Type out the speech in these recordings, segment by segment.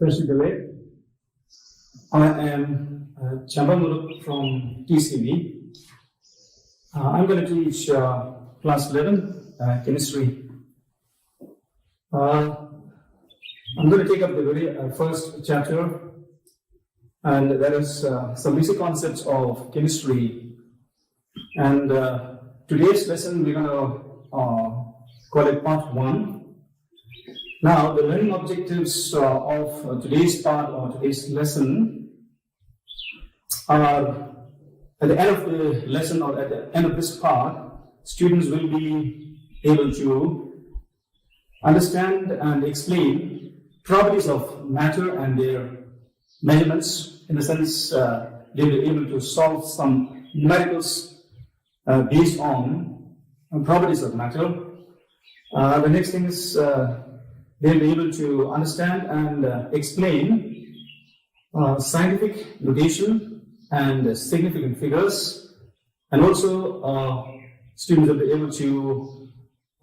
Tibettv. I am Chambanuruk from TCV. I'm going to teach class 11, chemistry. I'm going to take up the very first chapter, and that is some basic concepts of chemistry. And today's lesson we're going to call it part 1. Now, the learning objectives of today's part or today's lesson are at the end of the lesson or at the end of this part, students will be able to understand and explain properties of matter and their measurements. In the sense, they will be able to solve some numericals based on properties of matter. The next thing is they'll be able to understand and explain scientific notation and significant figures, and also students will be able to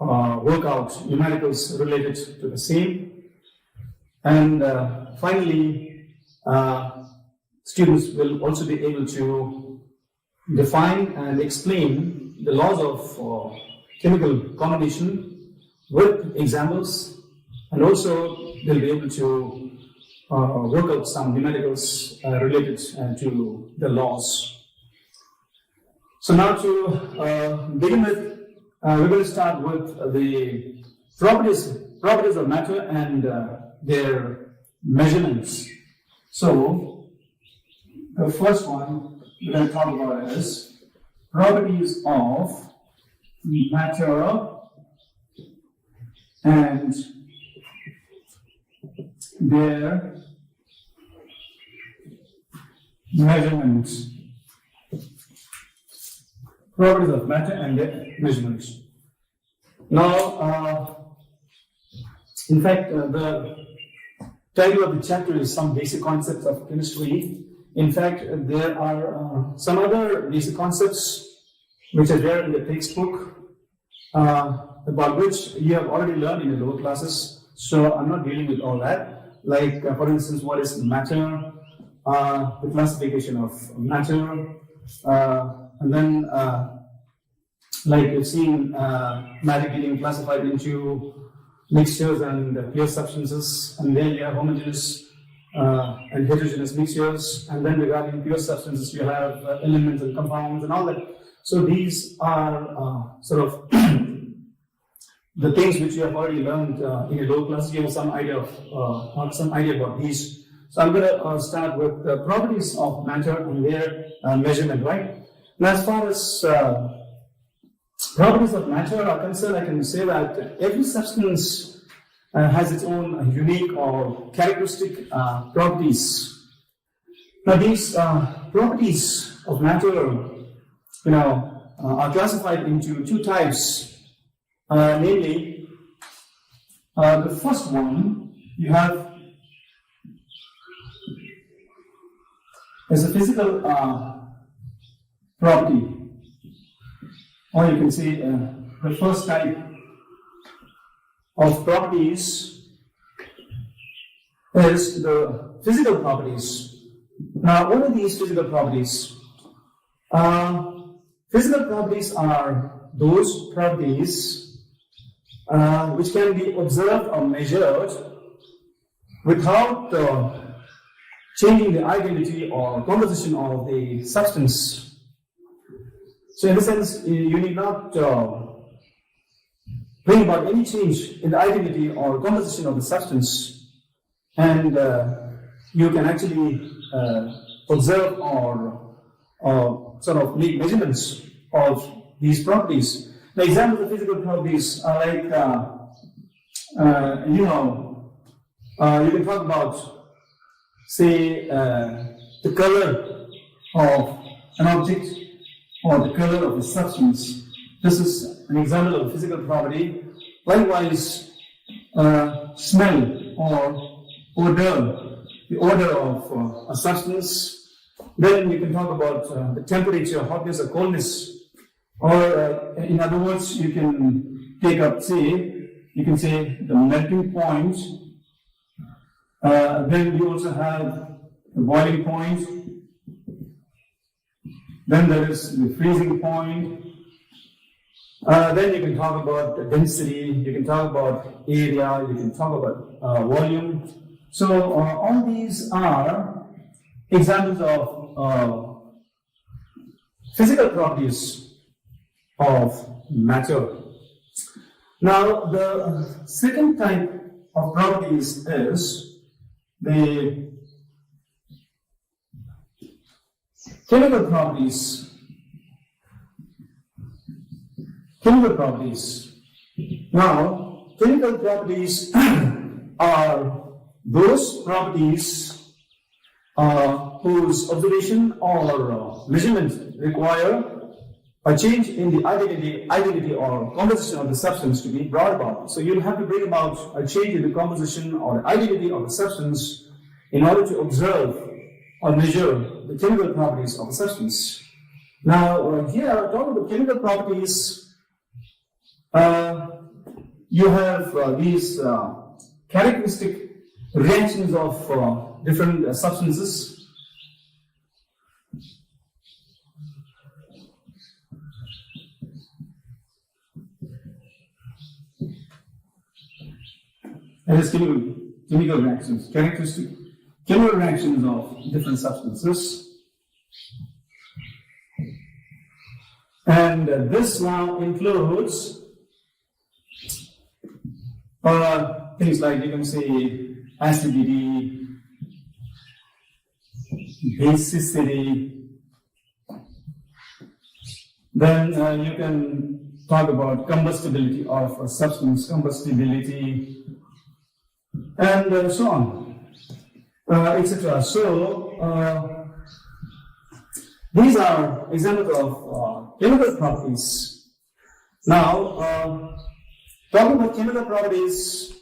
work out numericals related to the same. And finally, students will also be able to define and explain the laws of chemical combination with examples. And also, they'll be able to work out some numericals related to the laws. So now to begin with, we're going to start with the properties of matter and their measurements. So, the first one we're going to talk about is properties of matter and their measurements. Properties of matter and their measurements. Now, in fact, the title of the chapter is Some Basic Concepts of Chemistry. In fact, there are some other basic concepts which are there in the textbook about which you have already learned in the lower classes. So I'm not dealing with all that. Like, for instance, what is matter, the classification of matter, and then, like you've seen, matter getting classified into mixtures and pure substances, and then you have homogeneous and heterogeneous mixtures, and then regarding pure substances, you have elements and compounds and all that. So these are sort of the things which you have already learned in your lower classes. You have some idea about these. So I'm going to start with the properties of matter and their measurement, right? Now, as far as properties of matter are concerned, I can say that every substance has its own unique or characteristic properties. Now, these properties of matter, are classified into two types. Namely, the first one you have is a physical property, or you can say the first type of properties is the physical properties. Now, what are these physical properties? Physical properties are those properties which can be observed or measured without changing the identity or composition of the substance. So, in a sense, you need not bring about any change in the identity or composition of the substance, and you can actually observe or sort of make measurements of these properties. The examples of physical properties are like, you can talk about, say, the color of an object or the color of a substance. This is an example of a physical property. Likewise, smell or odor, the odor of a substance. Then you can talk about the temperature, hotness or coldness. Or, in other words, you can take up, say, the melting point Then we also have the boiling point. Then there is the freezing point. Then you can talk about the density, you can talk about area, you can talk about volume. So all these are examples of physical properties of matter. Now the second type of properties is the chemical properties. Chemical properties. Now, chemical properties are those properties whose observation or measurement require a change in the identity or composition of the substance to be brought about. So you'll have to bring about a change in the composition or identity of the substance in order to observe or measure the chemical properties of a substance. Now, here, talking about chemical properties, you have these characteristic reactions of different substances. That is chemical reactions, characteristic chemical reactions of different substances. And this now includes things like, you can say, acidity, basicity. Then you can talk about combustibility of a substance, combustibility, and so on, etc. So these are examples of chemical properties. Now, talking about chemical properties,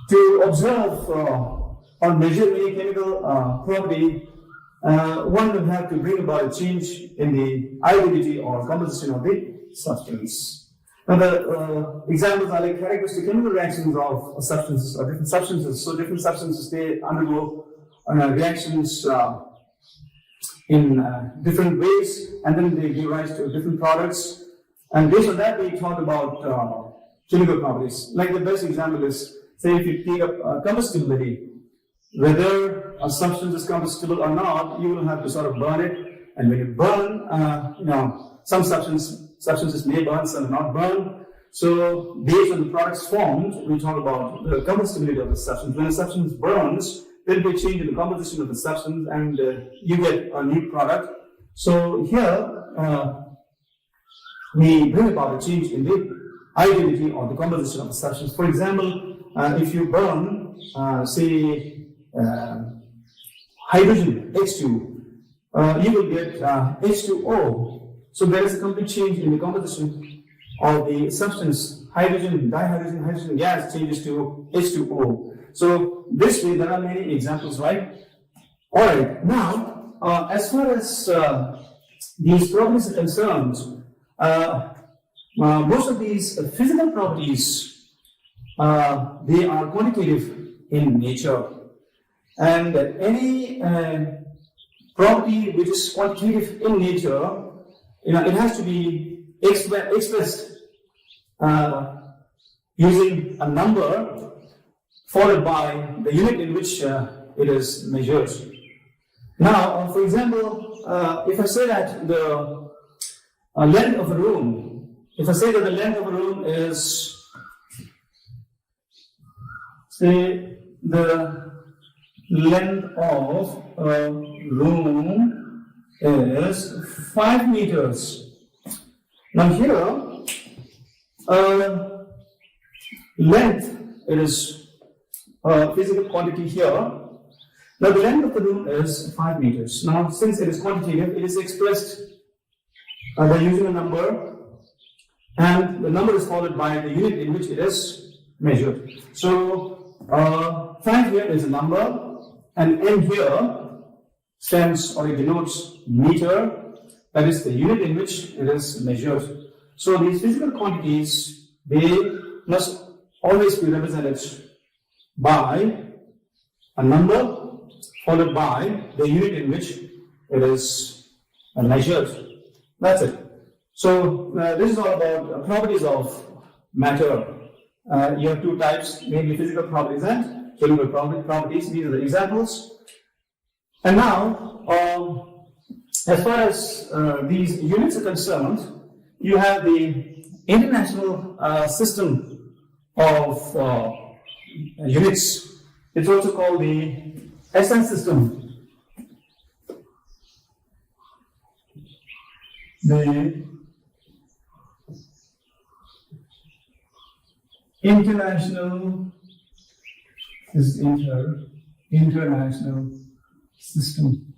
to observe or measure any chemical property, one will have to bring about a change in the identity or composition of the substance. Now, the examples are like characteristic chemical reactions of substances or different substances. So, different substances, they undergo reactions in different ways, and then they give rise to different products. And based on that, we talk about chemical properties. Like the best example is, say, if you take up combustibility, whether a substance is combustible or not, you will have to sort of burn it. And when you burn, some substances may burn, some not burn. So, based on the products formed, we talk about the combustibility of the substance. When a substance burns, there will be a change in the composition of the substance, and you get a new product. So, here we bring about a change in the identity or the composition of the substance. For example, if you burn, say, hydrogen, H2, you will get H2O. So there is a complete change in the composition of the substance. Hydrogen, dihydrogen, hydrogen gas changes to H2O. So this way, there are many examples, right? All right. Now, as far as these properties are concerned, most of these physical properties, they are quantitative in nature, and any property which is quantitative in nature, it has to be expressed using a number followed by the unit in which it is measured. Now, for example, if I say that the length of a room, if I say that the length of a room is, say, the length of a room is 5 meters. Now here, length, it is a physical quantity here. Now the length of the room is 5 meters. Now since it is quantitative, it is expressed by using a number, and the number is followed by the unit in which it is measured. So 5 here is a number, and n here stands or it denotes meter, that is the unit in which it is measured. So these physical quantities, they must always be represented by a number followed by the unit in which it is measured. That's it. So this is all about properties of matter. You have two types, mainly physical properties and chemical properties. These are the examples. And now, as far as these units are concerned, you have the international system of units. It's also called the SI system. The international international system.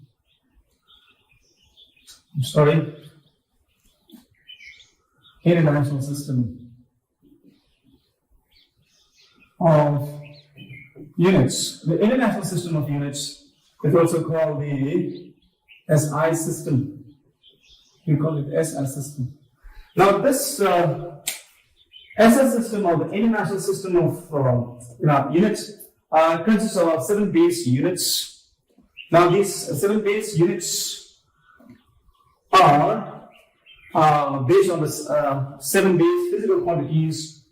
International system of units. The international system of units is also called the SI system. We call it SI system. Now, this SI system, or the international system of units, consists of 7 base units. Now, these 7 base units are based on the 7 base physical quantities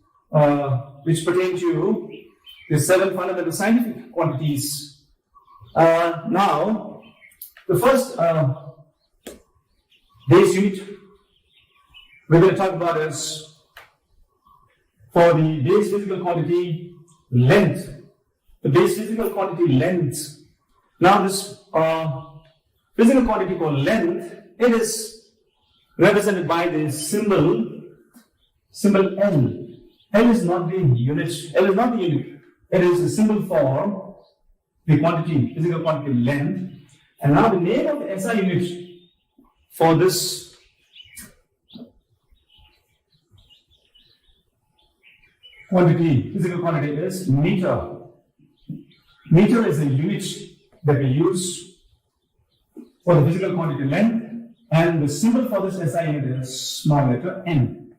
which pertain to the 7 fundamental scientific quantities. Now, the first base unit we're going to talk about is for the base physical quantity length. The base physical quantity length. Now, this physical quantity called length, it is represented by the symbol L. L is not the unit. L is not the unit. It is the symbol for the quantity, physical quantity length. And now the name of the SI unit for this quantity, physical quantity, is meter. Meter is a unit that we use for the physical quantity length, and the symbol for this SI unit is small letter n.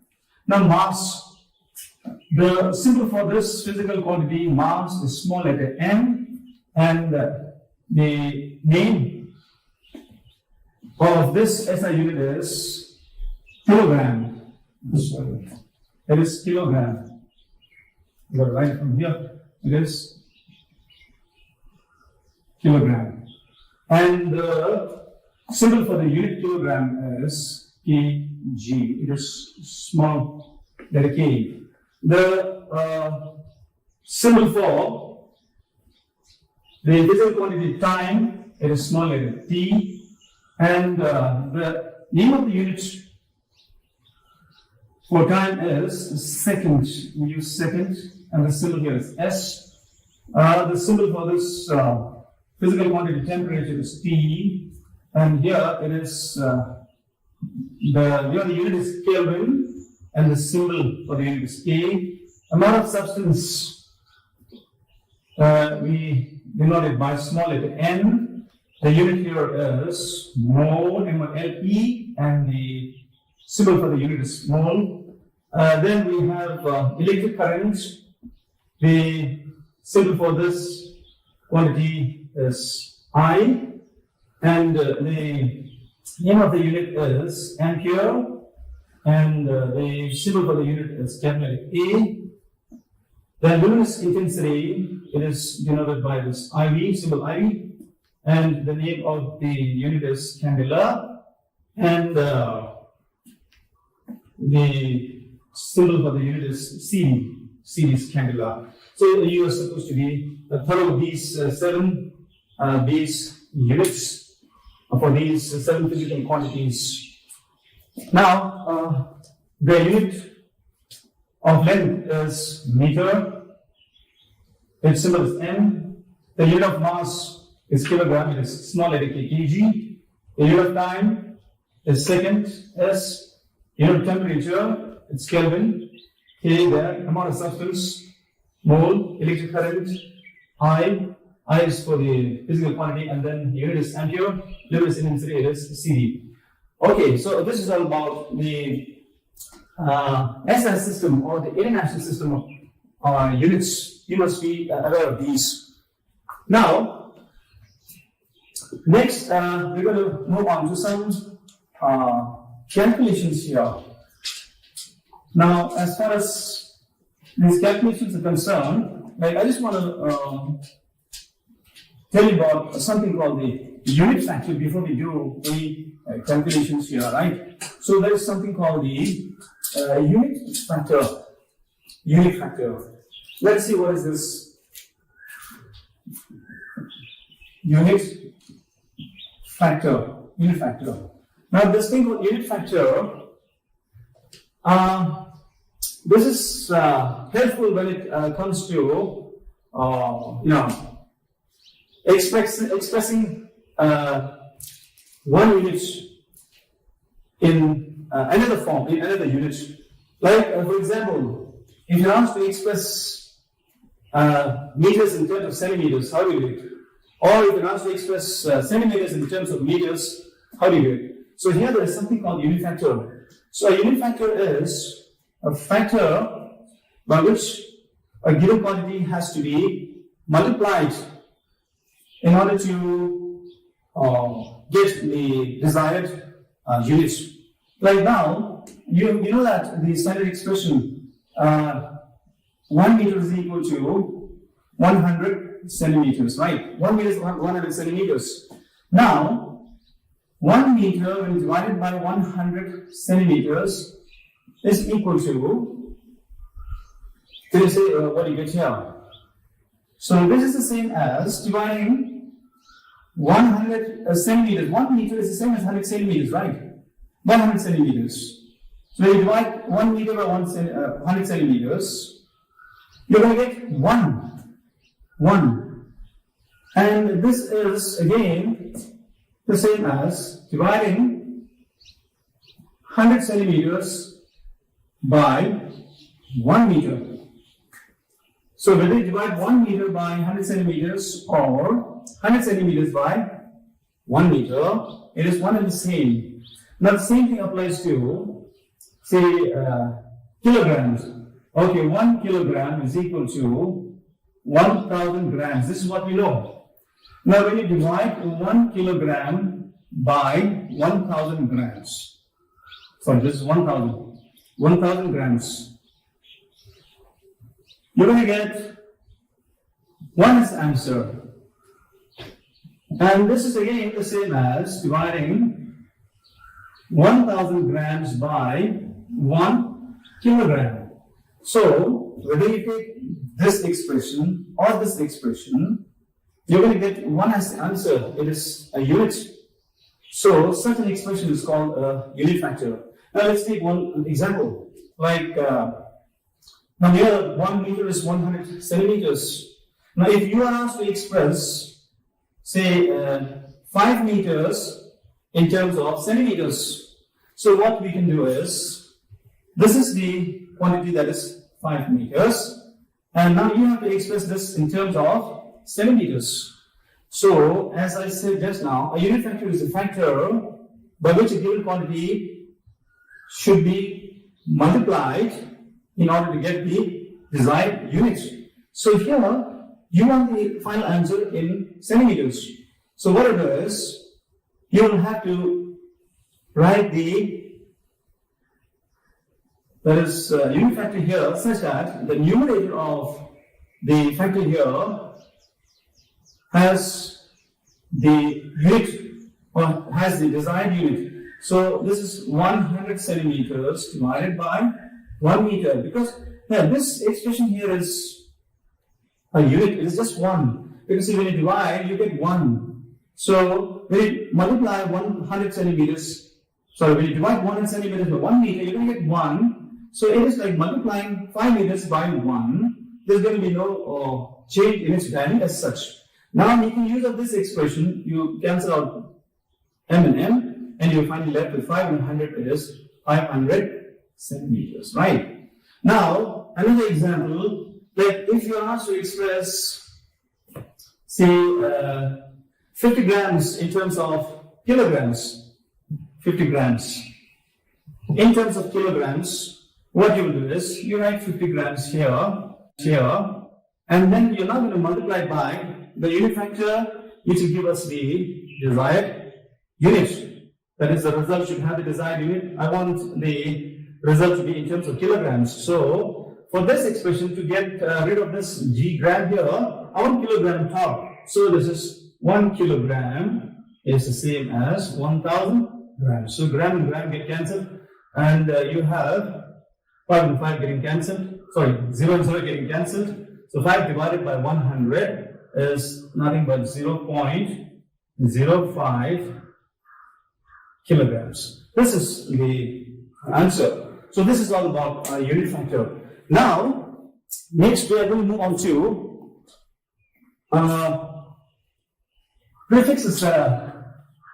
Now, mass. The symbol for this physical quantity mass is small letter m, and the name of this SI unit is kilogram. It is kilogram. You got to write it from here. It is kilogram. And the symbol for the unit kilogram is kg. It is small letter k. The symbol for the physical quantity time, it is small letter t, and the name of the unit for time is second. We use second, and the symbol here is s. The symbol for this physical quantity temperature is T, and here it is the unit is Kelvin, and the symbol for the unit is K. Amount of substance we denote it by small letter n. The unit here is mole, M-O-L-E, and the symbol for the unit is mole. Then we have electric current. The symbol for this quantity is I, and the name of the unit is ampere, and the symbol for the unit is capital A. The luminous intensity, it is denoted by this IV, symbol IV, and the name of the unit is candela, and the symbol for the unit is CD. CD is candela. So you are supposed to be thorough these 7 base units for these 7 physical quantities. Now, the unit of length is meter. Its symbol is m. The unit of mass is kilogram. It is small letter k, kg. The unit of time is second, s. Unit of temperature, it's Kelvin. K there. Amount of substance, mole. Electric current, I. I is for the physical quantity, and then the unit is ampere. Luminous intensity, it is CD. Okay, so this is all about the SI system, or the international system of units. You must be aware of these. Now, next we're going to move on to some calculations here. Now, as far as these calculations are concerned, like I just want to tell you about something called the unit factor before we do any calculations here, right? So there is something called the unit factor. Unit factor. Let's see what is this unit factor. Unit factor. Now this thing called unit factor, this is helpful when it comes to expressing 1 unit in another form, in another unit. Like for example, if you're asked to express meters in terms of centimeters, how do you do it? Or if you're asked to express centimeters in terms of meters, how do you do it? So here there is something called unit factor. So a unit factor is a factor by which a given quantity has to be multiplied in order to get the desired units. Like now, you know that the standard expression 1 meter is equal to 100 centimeters, right? 1 meter is 100 centimeters. Now, 1 meter when divided by 100 centimeters is equal to, can you say what do you get here? So this is the same as dividing 100 centimeters. 1 meter is the same as 100 centimeters, right? 100 centimeters. So when you divide 1 meter by 100 centimeters, you're going to get 1. And this is again the same as dividing 100 centimeters by 1 meter. So whether you divide 1 meter by 100 centimeters or 100 centimeters by 1 meter, it is one and the same. Now the same thing applies to, say, kilograms. Okay, 1 kilogram is equal to 1,000 grams. This is what we know. Now when you divide 1 kilogram by 1,000 grams, sorry, this is 1,000 grams, you're going to get 1 as the answer. And this is again the same as dividing 1,000 grams by 1 kilogram. So whether you take this expression or this expression, you're going to get 1 as the answer. It is a unit. So such an expression is called a unit factor. Now let's take one example. Like now here 1 meter is 100 centimeters. Now if you are asked to express, say 5 meters in terms of centimeters, so what we can do is, this is the quantity that is 5 meters, and now you have to express this in terms of centimeters. So, as I said just now, a unit factor is a factor by which a given quantity should be multiplied in order to get the desired unit. So here, you want the final answer in centimeters. So what it is, you will have to write the unit factor here such that the numerator of the factor here has the unit or has the desired unit. So this is 100 centimeters divided by 1 meter, because this expression here is a unit, it is just 1. Because when you divide, you get 1. So when you multiply 100 centimeters, when you divide 100 centimeters by 1 meter, you're going to get 1. So it is like multiplying 5 meters by 1. There's going to be no change in its value as such. Now making use of this expression, you cancel out m and m, and you're finally left with 5 and 100 is 500 centimeters, right? Now, another example, like if you are asked to express, say, 50 grams in terms of kilograms, 50 grams. In terms of kilograms, what you will do is, you write 50 grams here, and then you're not going to multiply by the unit factor needs to give us the desired unit. That is, the result should have the desired unit. I want the result to be in terms of kilograms. So, for this expression, to get rid of this g gram here, I want kilogram top. So, this is 1 kilogram is the same as 1000 grams. So, gram and gram get cancelled, and you have 5 and 5 getting cancelled. Sorry, 0 and 0 getting cancelled. So 5 divided by 100 is nothing but 0.05 kilograms. This is the answer. So this is all about unit factor. Now, next we are going to move on to prefixes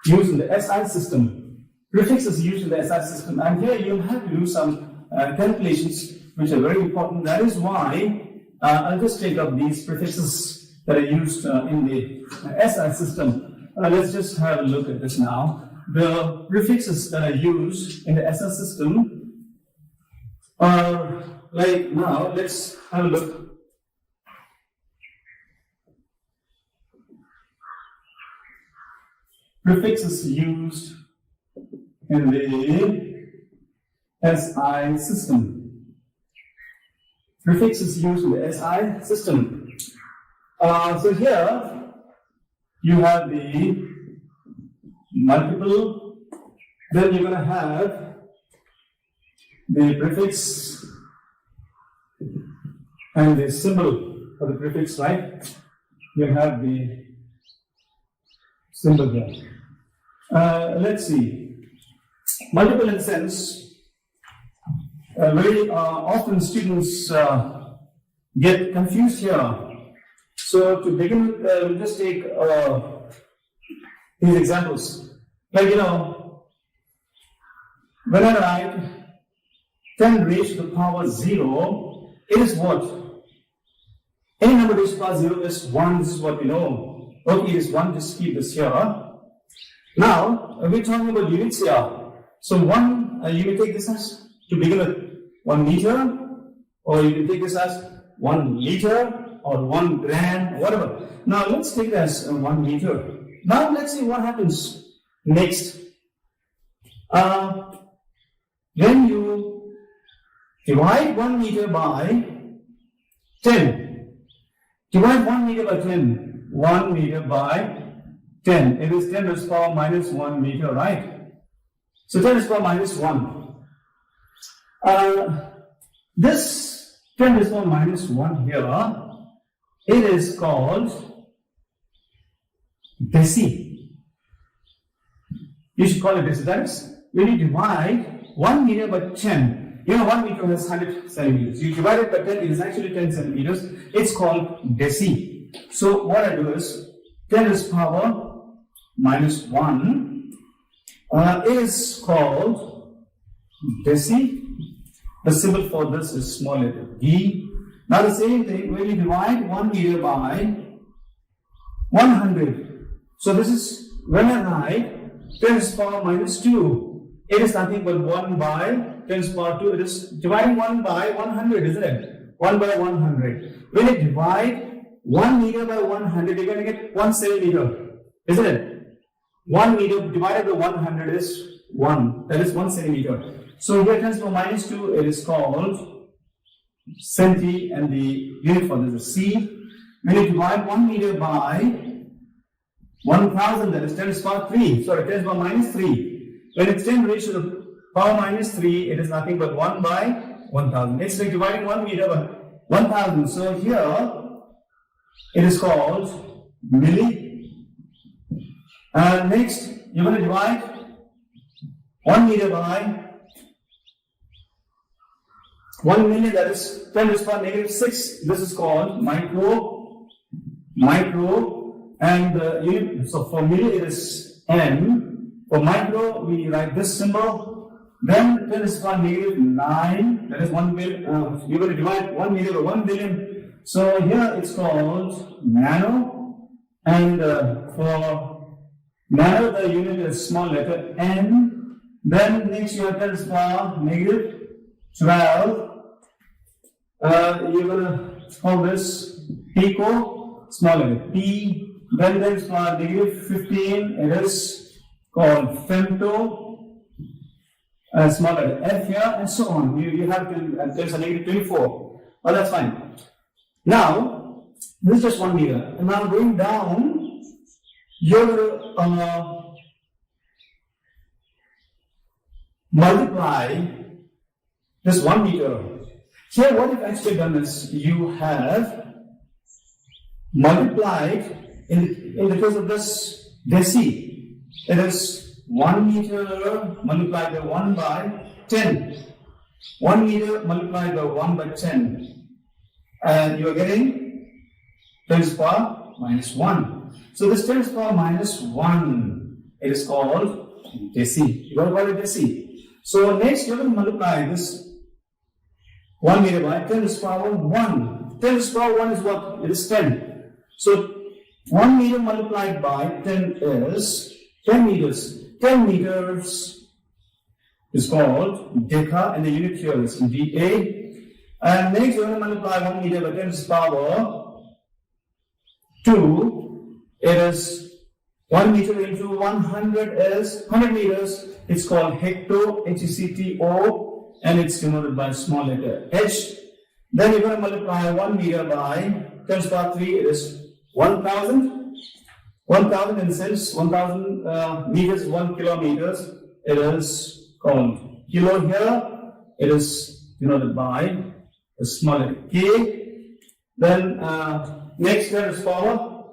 used in the SI system. Prefixes used in the SI system, and here you have to do some calculations which are very important. That is why I'll just take up these prefixes that are used in the SI system. Let's just have a look at this now. The prefixes that are used in the SI system are like now. Let's have a look. Prefixes used in the SI system. Prefixes used in the SI system. So here you have the multiple, then you're going to have the prefix and the symbol for the prefix, right? You have the symbol here. Let's see. Multiple in the sense, very often students get confused here. So to begin with, we'll just take these examples. Like, when I write 10 raised to the power 0, it is what? Any number raised to the power 0 is 1, this is what we know. Okay, it is 1, just keep this here. Now, we're talking about units here. So 1, you may take this as, to begin with, 1 meter, or you can take this as 1 liter, or 1 gram, whatever. Now, let's take it as 1 meter. Now, let's see what happens next. When you divide 1 meter by 10, divide 1 meter by 10, 1 meter by 10, it is 10 to the power minus 1 meter, right? So 10 to the power minus 1. This 10 to the power minus 1 here, it is called deci. You should call it deci. That is, when you divide 1 meter by 10, 1 meter has 100 centimeters. You divide it by 10, it is actually 10 centimeters. It's called deci. So what I do is 10 to the power minus 1 is called deci. The symbol for this is small letter d. Now the same thing, when you divide 1 meter by 100. So this is, when I write 10 to the power minus 2, it is nothing but 1 by 10 to the power 2. It is dividing 1 by 100, isn't it? 1 by 100. When you divide 1 meter by 100, you're going to get 1 centimeter, isn't it? 1 meter divided by 100 is 1. That is 1 centimeter. So here 10 to the power minus 2, it is called centi, and the unit for this is c. When you divide 1 meter by 1000, that is 10 to the power 3. Sorry, 10 to the power minus 3. When it's 10 raised to the power minus 3, it is nothing but 1 by 1000. It's like dividing 1 meter by 1000. So here it is called milli. And next, you're going to divide 1 meter by 1 million, that is 10 to the power negative 6. This is called micro. And unit, so for milli it is m. For micro, we write this symbol. Then 10 to the power negative 9, that is 1 billion. You're going to divide 1 meter by 1 billion. So here it's called nano. And for nano, the unit is small letter n. Then next you have 10 to the power negative 12. You're going to call this pico. small letter P. Then there is for negative 15, it is called femto, small letter F here, and so on. You have to, there's a negative 24. Well, that's fine. Now, this is just 1 meter. And now going down, you're going to multiply this 1 meter. Here, what you've actually done is you have multiplied, in the case of this deci, it is 1 meter multiplied by 1 by 10. 1 meter multiplied by 1 by 10. And you are getting 10 to the power minus 1. So this 10 to the power minus 1, it is called deci. You got to call it deci. So next you are going to multiply this 1 meter by 10 to the power 1. 10 to the power 1 is what? It is 10. So 1 meter multiplied by 10 is 10 meters. 10 meters is called deca, and the unit here is dA. And next we are going to multiply 1 meter by 10 to the power 2. It is 1 meter into 100 is 100 meters. It's called hecto, H-E-C-T-O, and it's denoted by small letter h. Then you're going to multiply 1 meter by 10 to the power 3. It is 1,000. 1,000 in the sense 1,000 meters is 1 kilometers. It is called kilo here. It is denoted by a small letter k. Then next there is power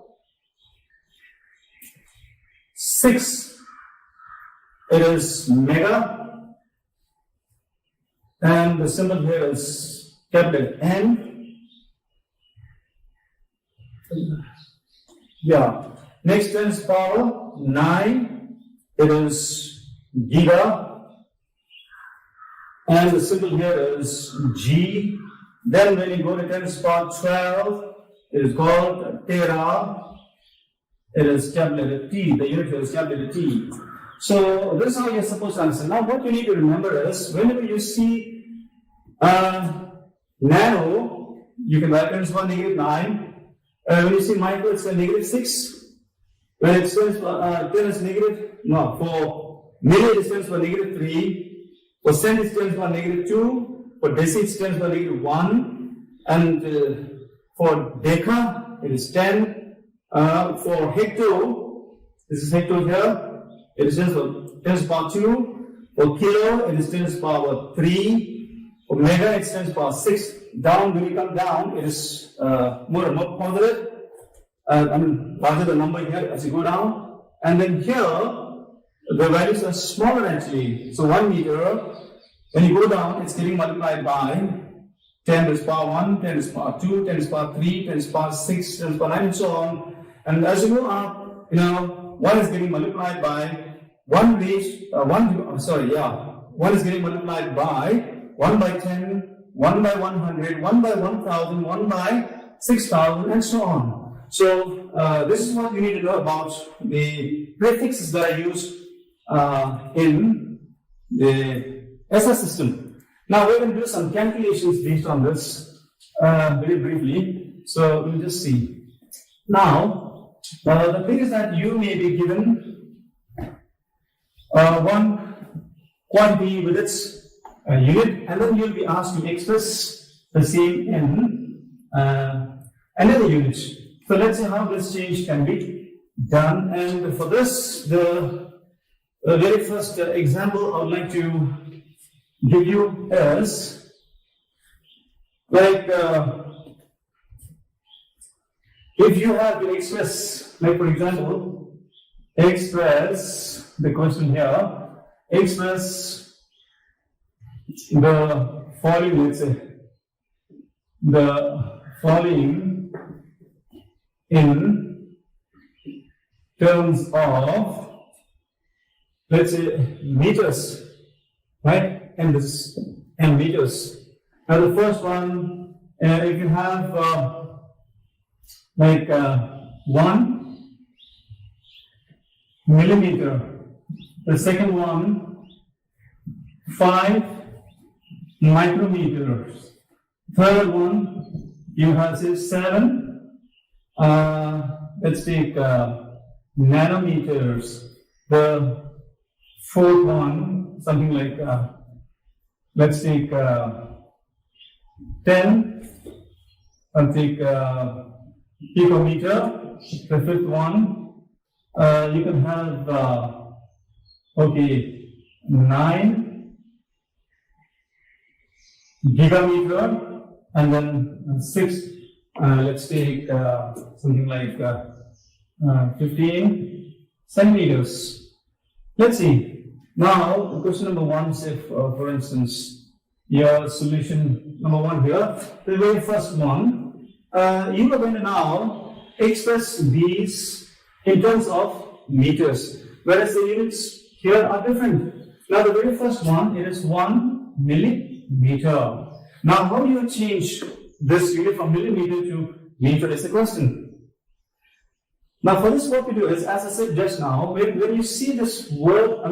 6. It is mega. And the symbol here is capital N. Yeah. Next is power 9. It is giga. And the symbol here is G. Then when you go to 10 to the power 12, it is called tera. It is capital letter T. The unit here is capital letter T. So this is how you're supposed to answer. Now what you need to remember is whenever you see nano, you can write 10 to the power negative 9. When you see micro, it's a negative 6. When it stands for 10 is negative, no, for milli it stands for negative 3. For cent it stands for negative 2. For deci it stands for negative 1. And for deca, it is 10. For hecto, this is hecto here, it stands for 10 to the power 2. For kilo, it is 10 to the power 3. For mega, it stands for 6. Down, when you come down, it is more and more positive. Larger the number here as you go down. And then here, the values are smaller actually. So 1 meter, when you go down, it's getting multiplied by 10 to the power 1, 10 to the power 2, 10 to the power 3, 10 to the power 6, 10 to the power 9, and so on. And as you go up, 1 is getting multiplied by 1 is getting multiplied by 1 by 10, 1 by 100, 1 by 1,000, 1 by 6,000, and so on. So this is what you need to know about the prefixes that are used in the SS system. Now we're going to do some calculations based on this very briefly. So we'll just see. Now the thing is that you may be given one quantity with its unit, and then you'll be asked to express the same in another unit. So let's see how this change can be done. And for this, the very first example I would like to give you is like if you have to express, like for example, express the question here, express the following, let's say, the following in terms of, let's say, meters, right? And this and meters. Now the first one, if you have like 1 millimeter, the second one 5 micrometers, third one you have say 7 Let's take nanometers. The fourth one, something like, let's take 10. I'll take picometer. The fifth one, you can have, 9 gigameter, and then 6, let's take something like 15 centimeters. Let's see. Now, question number 1, say for instance, your solution number 1 here, the very first one, you are going to now express these in terms of meters, whereas the units here are different. Now, the very first one, it is 1 millimeter. Now, how do you change this unit from millimeter to meter is the question. Now, for this, what we do is, as I said just now, when you see this word, word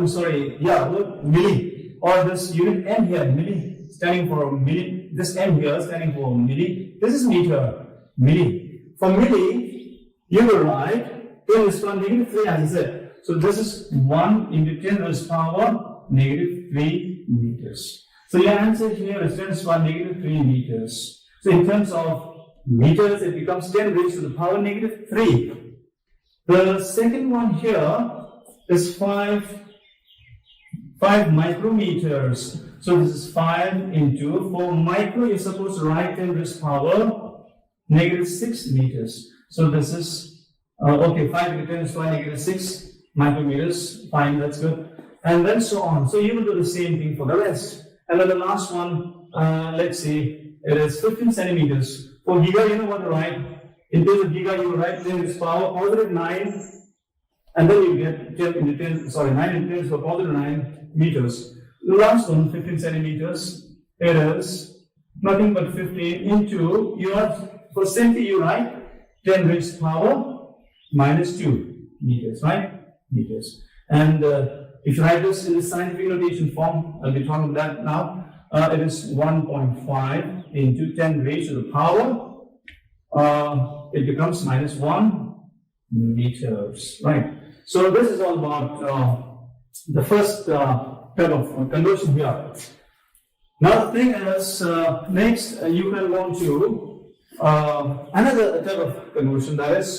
milli, or this unit M here, milli, standing for milli, this M here standing for milli, this is meter, milli. For milli, you will write 10 raised to -3, as I said. So this is 1 into 10 raised to power -3 meters. So your answer here is 10 raised to power -3 meters. So in terms of meters, it becomes 10 raised to the power -3. The second one here is 5 micrometers. So this is 5 into, for micro, you're supposed to write 10 raised to power -6 meters. So this is, 5 into 10 raised to power -6 micrometers. Fine, that's good. And then so on. So you will do the same thing for the rest. And then the last one, let's see, it is 15 centimeters. For giga, you know what to write. In terms of giga, you will write 10 raised to power +9, and then you get 9 into 10 raised to power +9 meters. The last one, 15 centimeters, it is nothing but 15 into your, for centi, you write 10 raised to power -2 meters, right? Meters. And if you write this in the scientific notation form, I'll be talking about that now. It is 1.5 into 10 raised to the power. It becomes -1 meters, right? So this is all about the first type of conversion here. Now the thing is, next you can go to another type of conversion. That is,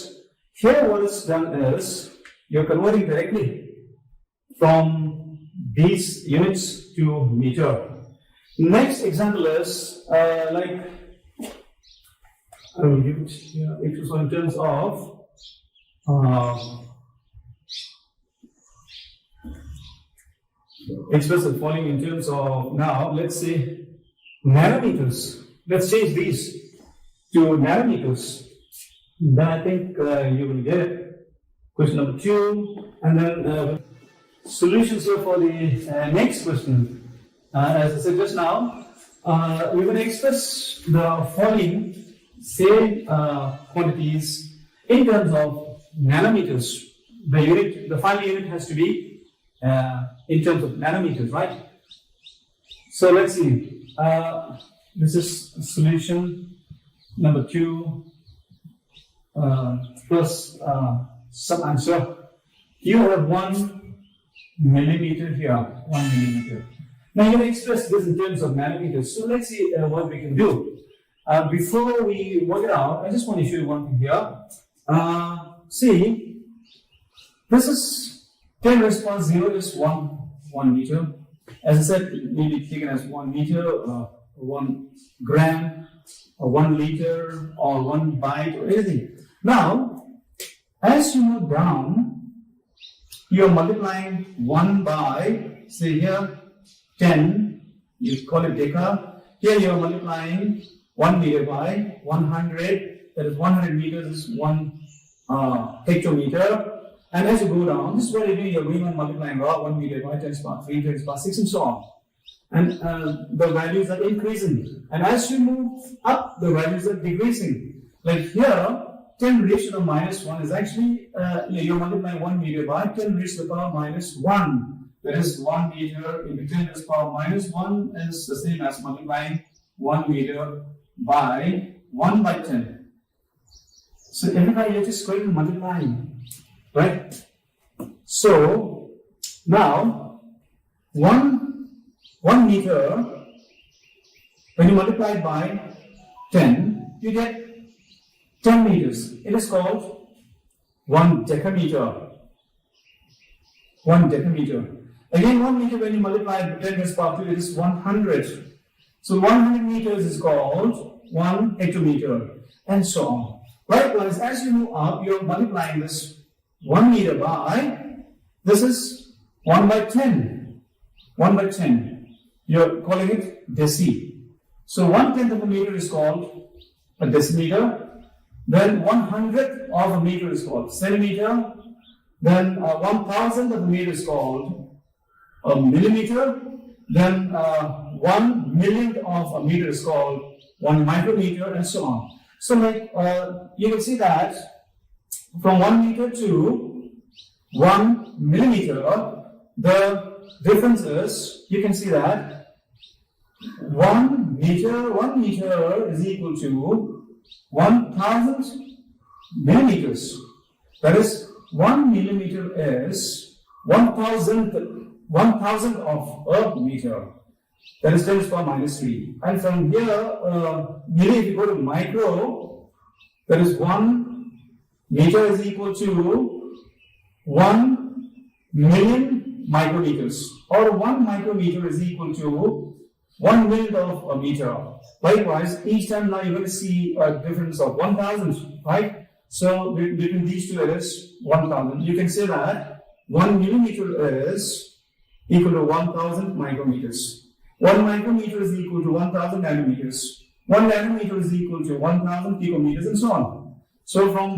here what is done is you're converting directly from these units to meter. Next example is I will give it here. It is in terms of express the following in terms of, now let's say nanometers. Let's change these to nanometers. Then I think you will get it. Question number 2, and then solutions here for the next question. As I said just now, we're going to express the following same quantities in terms of nanometers. The unit, the final unit has to be in terms of nanometers, right? So let's see. This is solution number 2 plus some answer. You have 1 millimeter here, 1 millimeter. Now you can express this in terms of nanometers. So let's see what we can do. Before we work it out, I just want to show you one thing here. See, this is 10 raised to power 0 is 1 meter. As I said, it may be taken as 1 meter, 1 gram, or 1 liter, or 1 byte, or anything. Now, as you move down, you are multiplying 1 by, say here, 10, you call it deca. Here you are multiplying 1 meter by 100, that is 100 meters is 1 hectometer. And as you go down, this is what you do, you're going on multiplying 1 meter by 10 to the power 3, 10 to the power 6, and so on. And the values are increasing. And as you move up, the values are decreasing. Like here, 10 raised to the -1 is actually, you're multiplying 1 meter by 10 raised to the power -1. That is 1 meter into 10 raised to the power -1 is the same as multiplying 1 meter by 1 by 10. So everybody you're just going to multiply, right? So now 1 meter, when you multiply it by 10, you get 10 meters. It is called 1 decameter. 1 decameter. Again, 1 meter when you multiply it by 10 raised to the power 2, it is 100. So 100 meters is called 1 hectometer, and so on. Likewise, as you move up, you're multiplying this 1 meter by, this is 1 by 10. 1 by 10. You're calling it deci. So 1/10 of a meter is called a decimeter. Then 1/100th of a meter is called centimeter. Then 1,000th of a meter is called a millimeter. Then 1/1,000,000th of a meter is called 1 micrometer, and so on. So like you can see that from 1 meter to 1 millimeter, the difference is, you can see that 1 meter is equal to 1,000 millimeters. That is, 1 millimeter is 1,000th of a meter. That is 10 to the power minus 3. And from here, if you go to micro, that is 1 meter is equal to 1 million micrometers. Or 1 micrometer is equal to 1 millionth of a meter. Likewise, each time now you're going to see a difference of 1,000, right? So between these two, it is 1,000. You can say that 1 millimeter is equal to 1,000 micrometers. 1 micrometer is equal to 1,000 nanometers. 1 nanometer is equal to 1,000 picometers, and so on. So from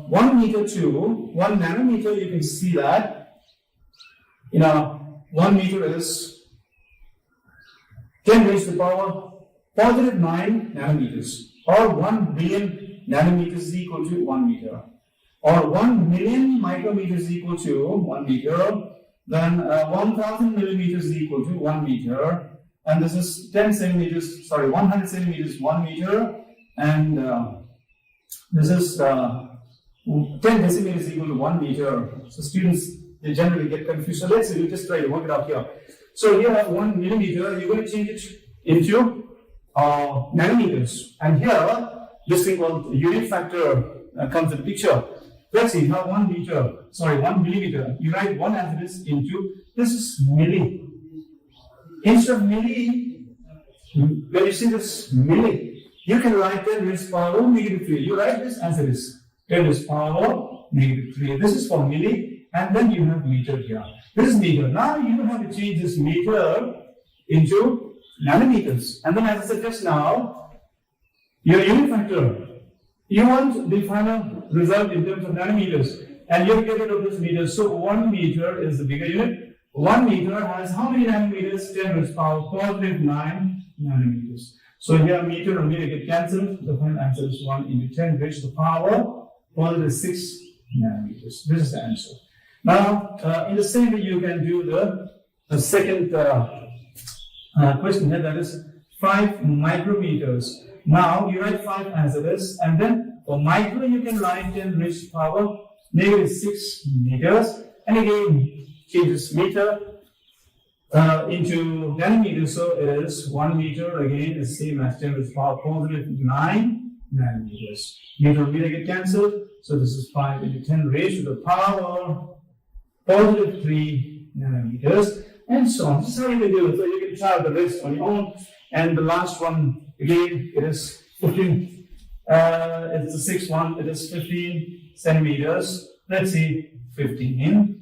1 meter to 1 nanometer, you can see that 1 meter is 10 raised to the power positive 9 nanometers, or 1 billion nanometers is equal to 1 meter, or 1 million micrometers is equal to 1 meter. Then 1,000 millimeters is equal to 1 meter, and this is 10 centimeters, 100 centimeters, 1 meter, and this is 10 decimeters is equal to 1 meter. So students, they generally get confused. So let's see, we'll just try to work it out here. So here 1 millimeter, you're going to change it into nanometers, and here this thing called unit factor comes in the picture. Let's see, now 1 millimeter, you write 1 as it is into, this is milli. Instead of milli, when you see this milli, you can write 10 raised to the power -3. You write this as it is, 10 raised to the power -3. This is for milli, and then you have meter here. This is meter. Now you have to change this meter into nanometers. And then as I said just now, your unit factor, you want the final result in terms of nanometers, and you have to get rid of this meter. So 1 meter is the bigger unit. 1 meter has how many nanometers? 10 raised to the power positive 9 nanometers. So here meter and meter get cancelled. The final answer is 1 into 10 raised to the power positive 6 nanometers. This is the answer. Now, in the same way, you can do the second question here, that is 5 micrometers. Now, you write 5 as it is, and then for micro, you can write 10 raised to the power -6 meters. And again, change this meter into nanometers. So it is 1 meter, again, is same as 10 raised to the power positive 9 nanometers. Meter and meter get cancelled. So this is 5 into 10 raised to the power positive 3 nanometers, and so on. This is how you can do it. So you can try the rest on your own. And the last one, again, it is 15. It's the sixth one. It is 15 centimeters. Let's see, 15.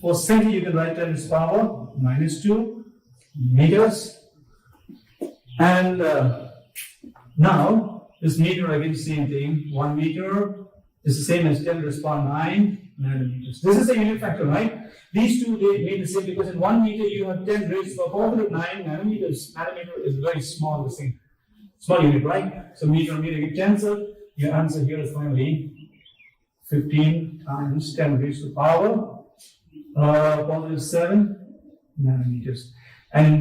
For centi, you can write 10 raised to the power -2 meters. And now, this meter, again, same thing. 1 meter is the same as 10 raised to the power 9 nanometers. This is the unit factor, right? These two, they made the same because in 1 meter you have 10 raised to the power positive 9 nanometers. Nanometer is very small, this thing. Small unit, right? So meter and meter get cancelled. Your answer here is finally 15 times 10 raised to the power positive 7 nanometers. And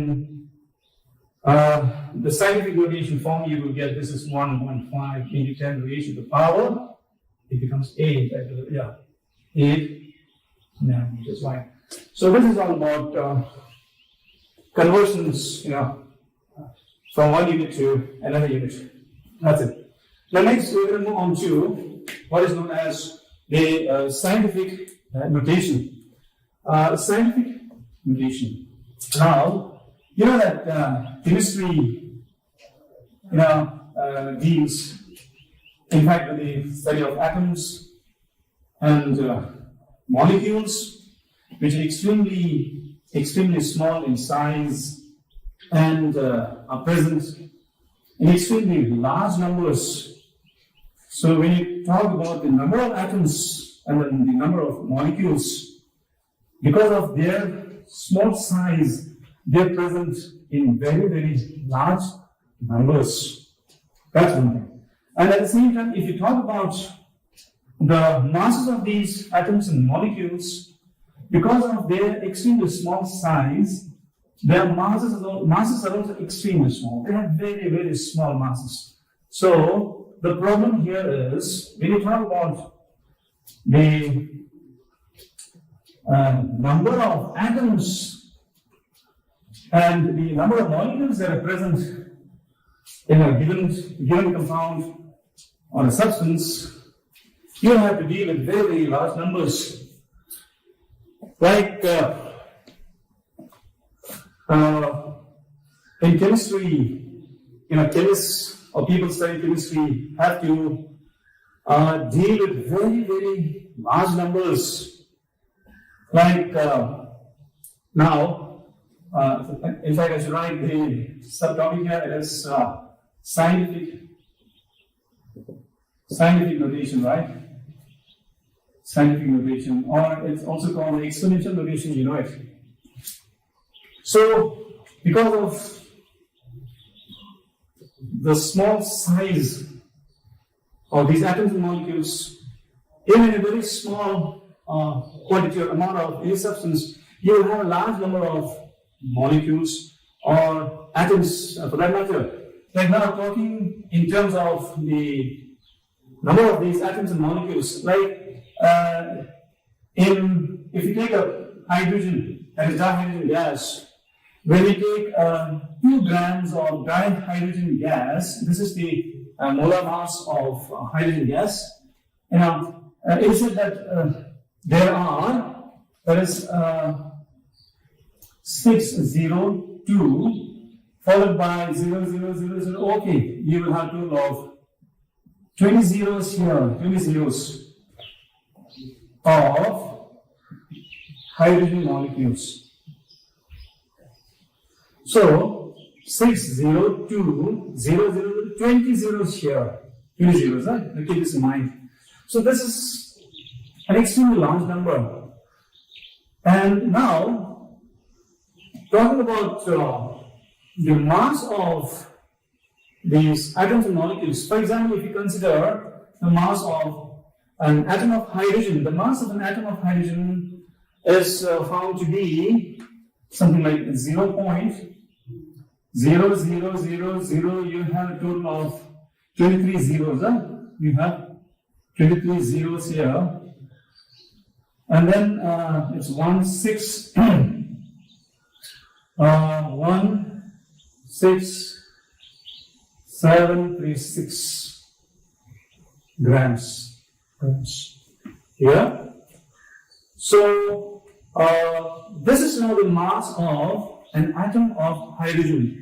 The scientific notation form you will get, this is 1.5 into 10 raised to the power. It becomes 8. 8 nanometers wide. So this is all about conversions, from one unit to another unit. That's it. Now next we're going to move on to what is known as the scientific notation. Scientific notation. Now, you know that chemistry, deals, in fact, with the study of atoms and molecules, which are extremely small in size and are present in extremely large numbers. So when you talk about the number of atoms and then the number of molecules, because of their small size, they're present in very, very large numbers. That's one thing. And at the same time, if you talk about the masses of these atoms and molecules, because of their extremely small size, their masses are also extremely small. They have very, very small masses. So the problem here is, when you talk about the number of atoms and the number of molecules that are present in a given compound or a substance, you have to deal with very, very large numbers. Like in chemistry, chemists or people studying chemistry have to deal with very, very large numbers. Like now, in fact, I should write the subtopic here. It is scientific notation, right? Scientific notation, or it's also called exponential notation, you know it. So, because of the small size of these atoms and molecules, even in a very small quantity or amount of any substance, you will have a large number of molecules or atoms for that matter. Like now, talking in terms of the number of these atoms and molecules, like if you take a hydrogen, that is dihydrogen gas, when we take 2 grams of dihydrogen gas, this is the molar mass of hydrogen gas. It is said that there is 602 followed by 0000. Okay, you will have to log 20 zeros here, 20 zeros of hydrogen molecules. So 602, 00, 20 zeros here, 20 zeros, right? Keep this in mind. So this is an extremely large number. And now, talking about the mass of these atoms and molecules, for example, if you consider the mass of an atom of hydrogen, the mass of an atom of hydrogen is found to be something like 0.0000. You have a total of 23 zeros. You have 23 zeros here. And then it's 16736 grams. Yeah. So this is now the mass of an atom of hydrogen.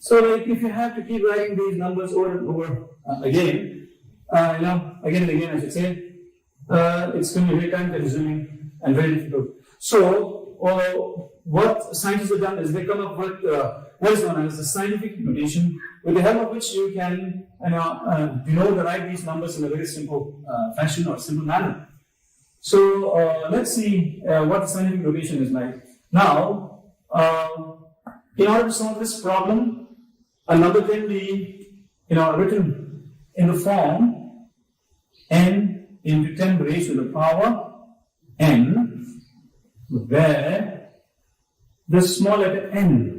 So, like, if you have to keep writing these numbers over and over again and again, I should say, it's going to be very time consuming and very difficult. So, what scientists have done is they come up with what is known as the scientific notation, with the help of which you can write these numbers in a very simple fashion or simple manner. So, let's see what the scientific notation is like. Now, in order to solve this problem, a number can be written in the form n into 10 raised to the power n, where the small letter n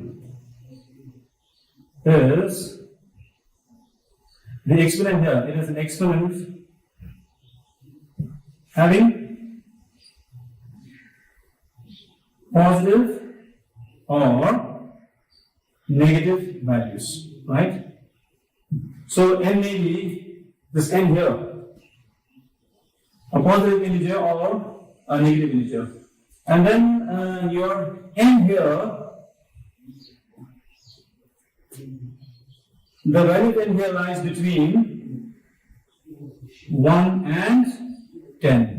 is the exponent here. It is an exponent having positive or negative values, right? So n may be this n here, a positive integer or a negative integer. And then your n here, the value of n here lies between 1 and 10.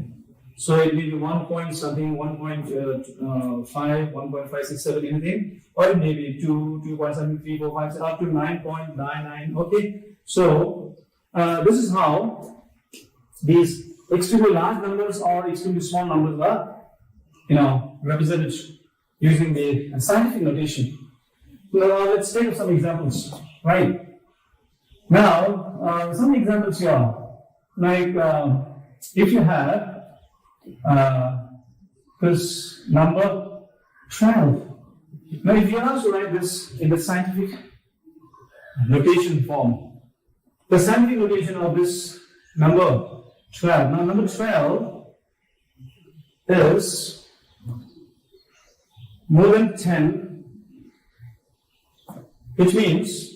So it may be 1 point something, 1.5, 1.567, anything, or it may be 2, 2 point something, 3, 4, 5, 6, up to 9.99. Okay, so this is how these extremely large numbers or extremely small numbers are, represented using the scientific notation. Now let's take some examples, right? Now some examples here, like if you have this number 12. Now, if you are asked to write this in the scientific notation form, the scientific notation of this number 12. Now, number 12 is more than 10, which means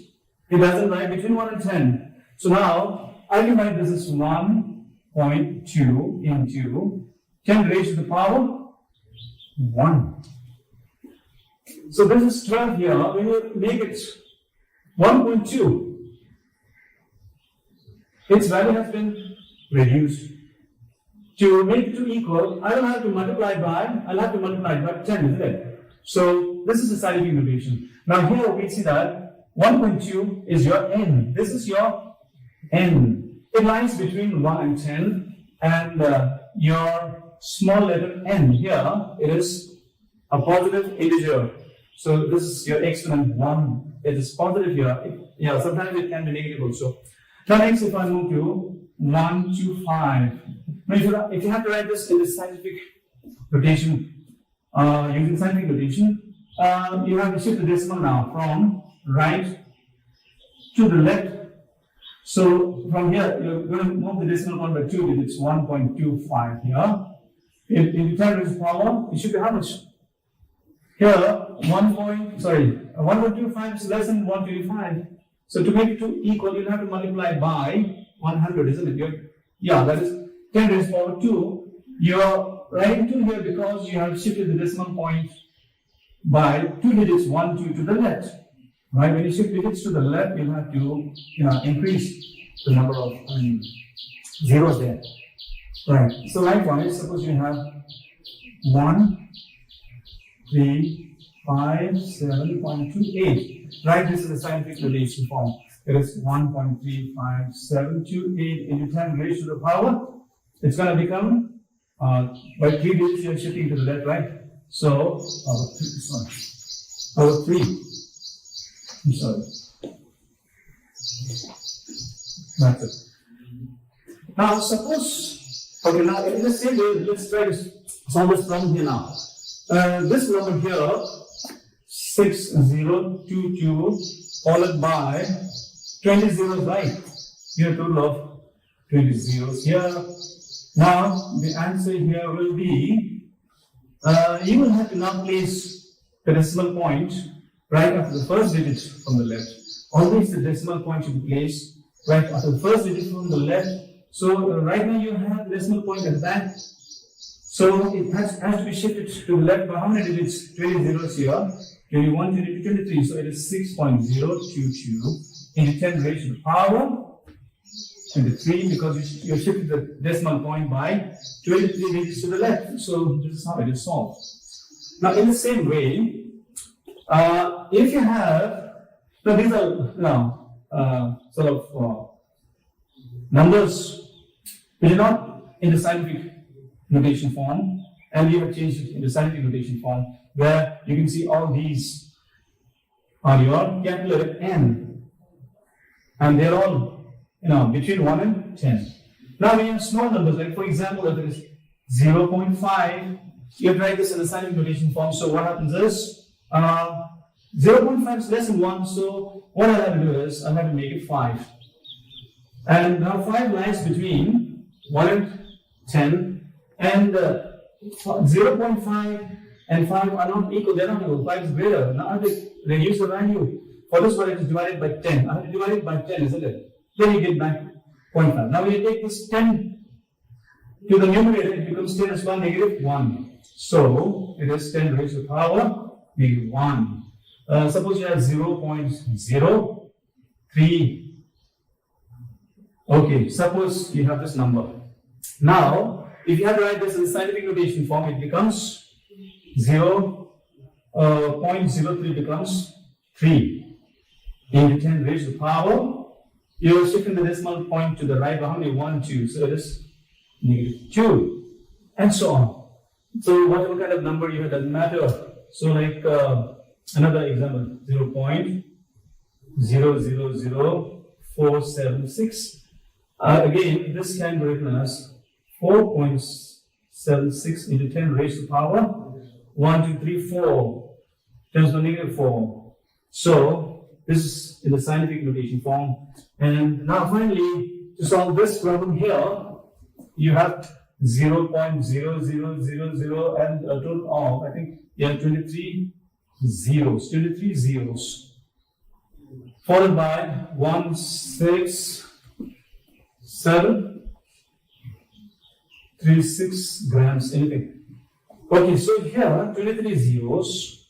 it doesn't lie between 1 and 10. So now, I can write this as 1.2 into 10 raised to the power 1. So this is 12 here. When you make it 1.2, its value has been reduced. To make it equal, I don't have to multiply by, I'll have to multiply by 10, isn't it? So this is the scientific notation. Now here we see that 1.2 is your n. This is your n. It lies between 1 and 10, and your small letter n here, it is a positive integer. So this is your exponent 1. It is positive here. Sometimes it can be negative also. Now next, if I move to 1 to 5. Now if you have to write this in the scientific notation, using scientific notation, you have to shift the decimal now from right to the left. So from here, you're going to move the decimal point by 2 digits, 1.25 here. In the 10 raised to power, it should be how much? Here, 1.25 is less than 125. So to make it equal, you'll have to multiply by 100, isn't it? That is 10 raised to power 2. You're writing 2 here because you have shifted the decimal point by 2 digits, 1, 2 to the left. Right? When you shift digits to the left, you'll have to increase the number of zeros there. Right. So likewise, suppose you have 1, 3, 5, 7.28. Write this in the scientific notation form. It is 1.35728 into 10 raised to the power. It's going to become by 3 digits you're shifting to the left, right? So power 3. I'm sorry. That's it. Now suppose. Okay, now in the same way, let's try to solve this problem here now. This number here, 6022, followed by 20 zeros, right? You have a total of 20 zeros here. Now, the answer here will be, you will have to now place the decimal point right after the first digit from the left. Always the decimal point should be placed right after the first digit from the left. So right now you have the decimal point at the back. So it has to be shifted to the left by how many digits? 20 zeros here. 21, 22, 23. So it is 6.022 into 10 raised to the power 23, because you shifted the decimal point by 23 digits to the left. So this is how it is solved. Now in the same way, if you have, so these are sort of numbers which are not in the scientific notation form, and you have changed it in the scientific notation form, where you can see all these are your capital letter N, and they're all between 1 and 10. Now we have small numbers, like for example, if it is 0.5, you have write this in the scientific notation form. So what happens is 0.5 is less than 1, so what I'll have to do is I'll have to make it 5. And now 5 lies between 1 and 10, and 0.5 and 5 are not equal, they're not equal. 5 is greater. Now I have to reduce the value. For this one, it is divided by 10. I have to divide it by 10, isn't it? Then you get back 0.5. Now when you take this 10 to the numerator, it becomes 10 as 1, negative 1. So it is 10 raised to the power negative 1. Suppose you have 0.03. Okay, suppose you have this number. Now, if you have to write this in scientific notation form, it becomes 0.03 becomes 3 into 10 raised to the power. You are shifting the decimal point to the right by how many? 1, 2. So it is negative 2. And so on. So whatever kind of number you have doesn't matter. So like another example, 0.000476. Again, this can be written as 4.76 into 10 raised to the power 1, 2, 3, 4 times the negative 4. So this is in the scientific notation form. And now finally, to solve this problem here, you have 0.0000 and a total of, I think, 23 zeros, followed by 16736 grams, anything. Okay, so here 23 zeros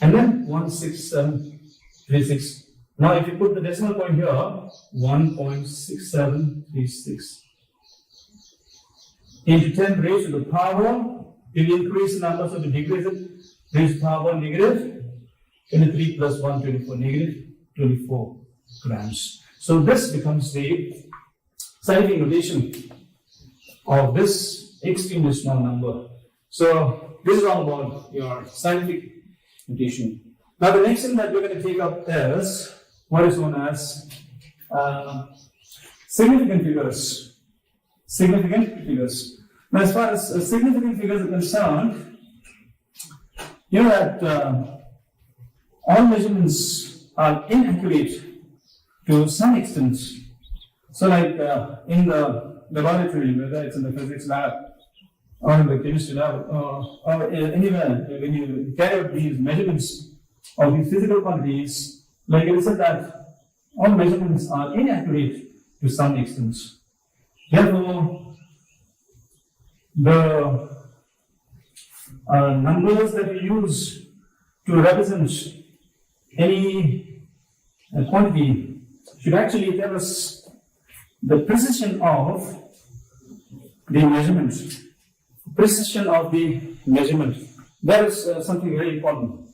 and then 16736. Now if you put the decimal point here, 1.6736 into 10 raised to the power, if you increase the number, so to decrease it, raised to the power negative 23 plus 1, 24, negative 24 grams. So this becomes the scientific notation of this extremely small number. So this is all about your scientific notation. Now the next thing that we're going to take up is what is known as significant figures. Significant figures. Now as far as significant figures are concerned, you know that all measurements are inaccurate to some extent. So like in the laboratory, whether it's in the physics lab or in the chemistry lab or anywhere, when you carry out these measurements of these physical quantities, like it is said that all measurements are inaccurate to some extent. Therefore, the numbers that we use to represent any quantity should actually tell us the precision of the measurement. Precision of the measurement. That is something very important.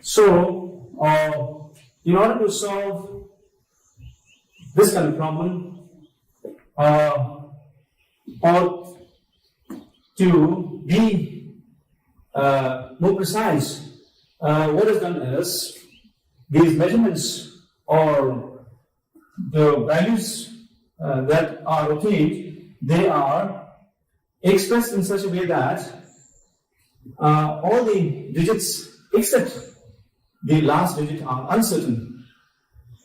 So, in order to solve this kind of problem, or to be more precise, what is done is these measurements or the values that are obtained, they are expressed in such a way that all the digits except the last digit are uncertain.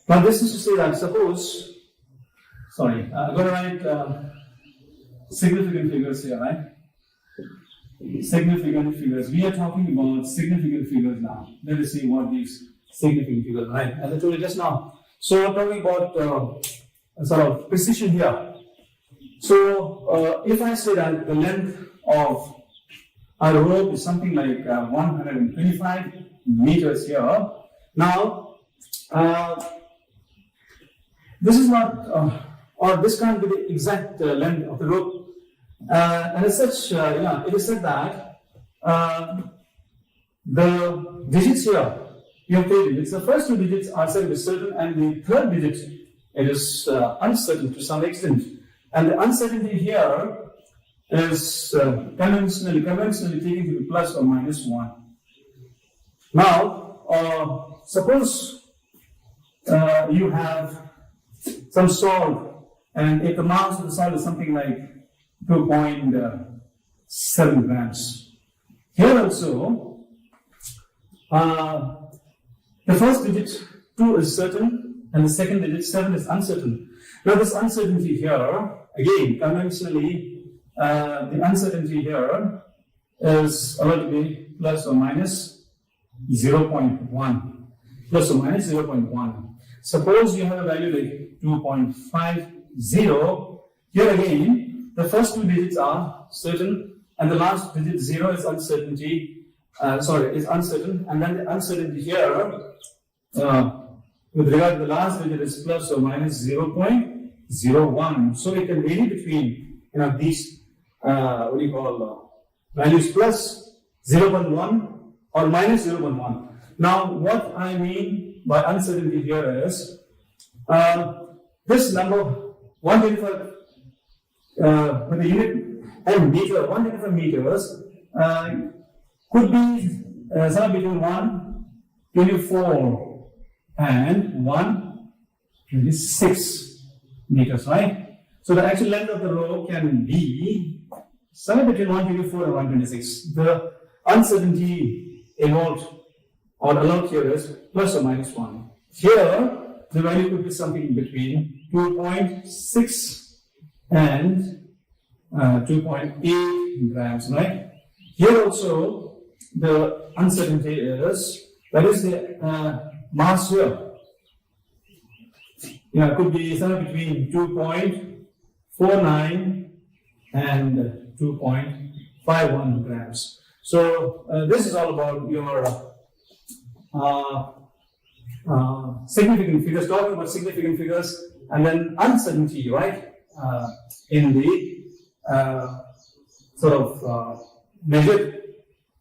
Now this is to say that suppose, I'm going to write significant figures here, right? Significant figures. We are talking about significant figures now. Let us see what these significant figures are, right? As I told you just now. So I'm talking about a sort of precision here. So if I say that the length of a rope is something like 125 meters here. Now, this is not, or this can't be the exact length of the rope. And as such, it is said that the digits here, you have 3 digits. The first 2 digits are said to be certain, and the third digit, it is uncertain to some extent. And the uncertainty here is conventionally taken to be plus or minus 1. Now, suppose you have some salt, and if the mass of the salt is something like 2.7 grams. Here also, the first digit 2 is certain and the second digit 7 is uncertain. Now this uncertainty here, again, conventionally, the uncertainty here is allowed to be plus or minus 0.1. Plus or minus 0.1. Suppose you have a value like 2.50. Here again, the first two digits are certain and the last digit 0 is uncertainty. Is uncertain, and then the uncertainty here with regard to the last digit is plus or minus 0.01. So it can vary between these values plus 0.1 or minus 0.1. Now what I mean by uncertainty here is this number 125 with the unit and meter 125 meters could be somewhere between 124 and 126 meters, right? So the actual length of the row can be somewhere between 124 and 126. The uncertainty involved or allowed here is plus or minus 1. Here, the value could be something between 2.6 and 2.8 grams, right? Here also, the uncertainty is, that is the mass here. It could be somewhere between 2.49 and 2.51 grams. So this is all about your significant figures, talking about significant figures, and then uncertainty, right? In the measured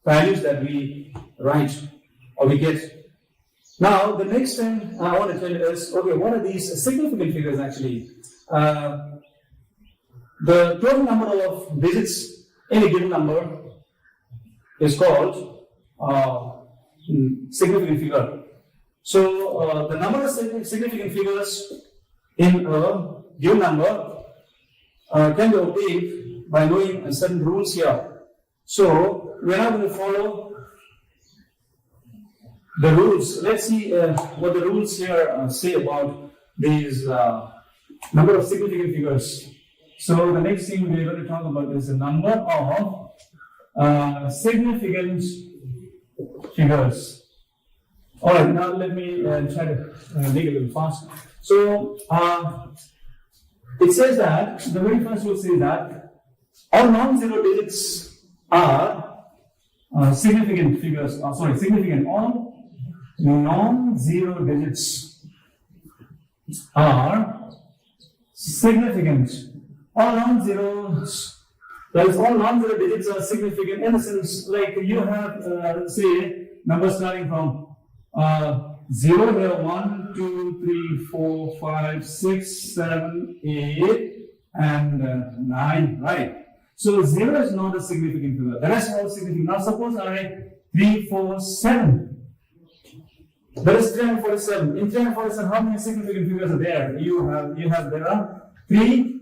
values that we write or we get. Now, the next thing I want to tell you is, okay, what are these significant figures actually? The total number of digits in a given number is called significant figure. So, the number of significant figures in a given number can be obtained by knowing certain rules here. So, we are now going to follow the rules. Let's see what the rules here say about these number of significant figures. So, the next thing we are going to talk about is the number of significant figures. Alright, now let me try to make it a little faster. So, it says that, the very first rule says that all non-zero digits are significant figures, significant. All non-zero digits are significant. All non-zeros, that is, all non-zero digits are significant in the sense, like you have, say, numbers starting from 0 here, 1, 2, 3, 4, 5, 6, 7, 8, and 9, right? So 0 is not a significant figure. The rest are all significant. Now suppose I write 3, 4, 7. There is 347. In 347, how many significant figures are there? There are 3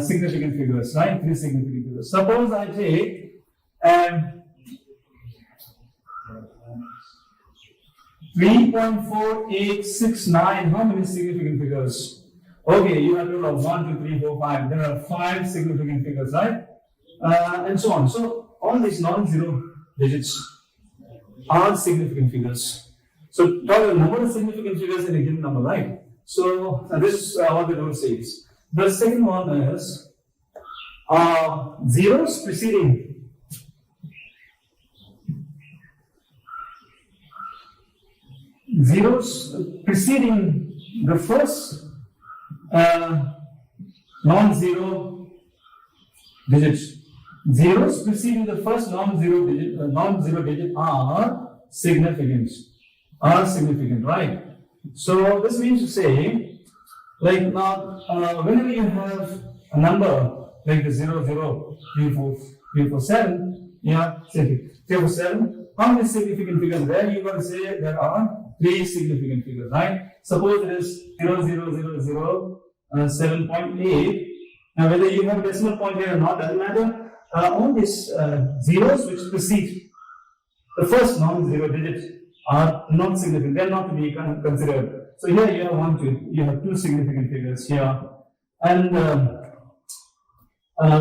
significant figures, right? 3 significant figures. Suppose I take 3.4869. How many significant figures? Okay, you have a total of 1, 2, 3, 4, 5. There are 5 significant figures, right? And so on. So all these non-zero digits are significant figures. So talk about number of significant figures in a given number, right? So this is what the rule says. The second one is zeros preceding the first non-zero digit. Zeros preceding the first non-zero digit are significant, right? So this means to say, like now, whenever you have a number like the 0, 0, 3, 4, 3, 4, 7, say 3, 4, 7, how many significant figures there? You got to say there are 3 significant figures, right? Suppose it is 0, 0, 0, 0, 7.8. Now whether you have a decimal point here or not doesn't matter. All these zeros which precede the first non-zero digits are not significant. They are not to be considered. So here you have you have two significant figures here, and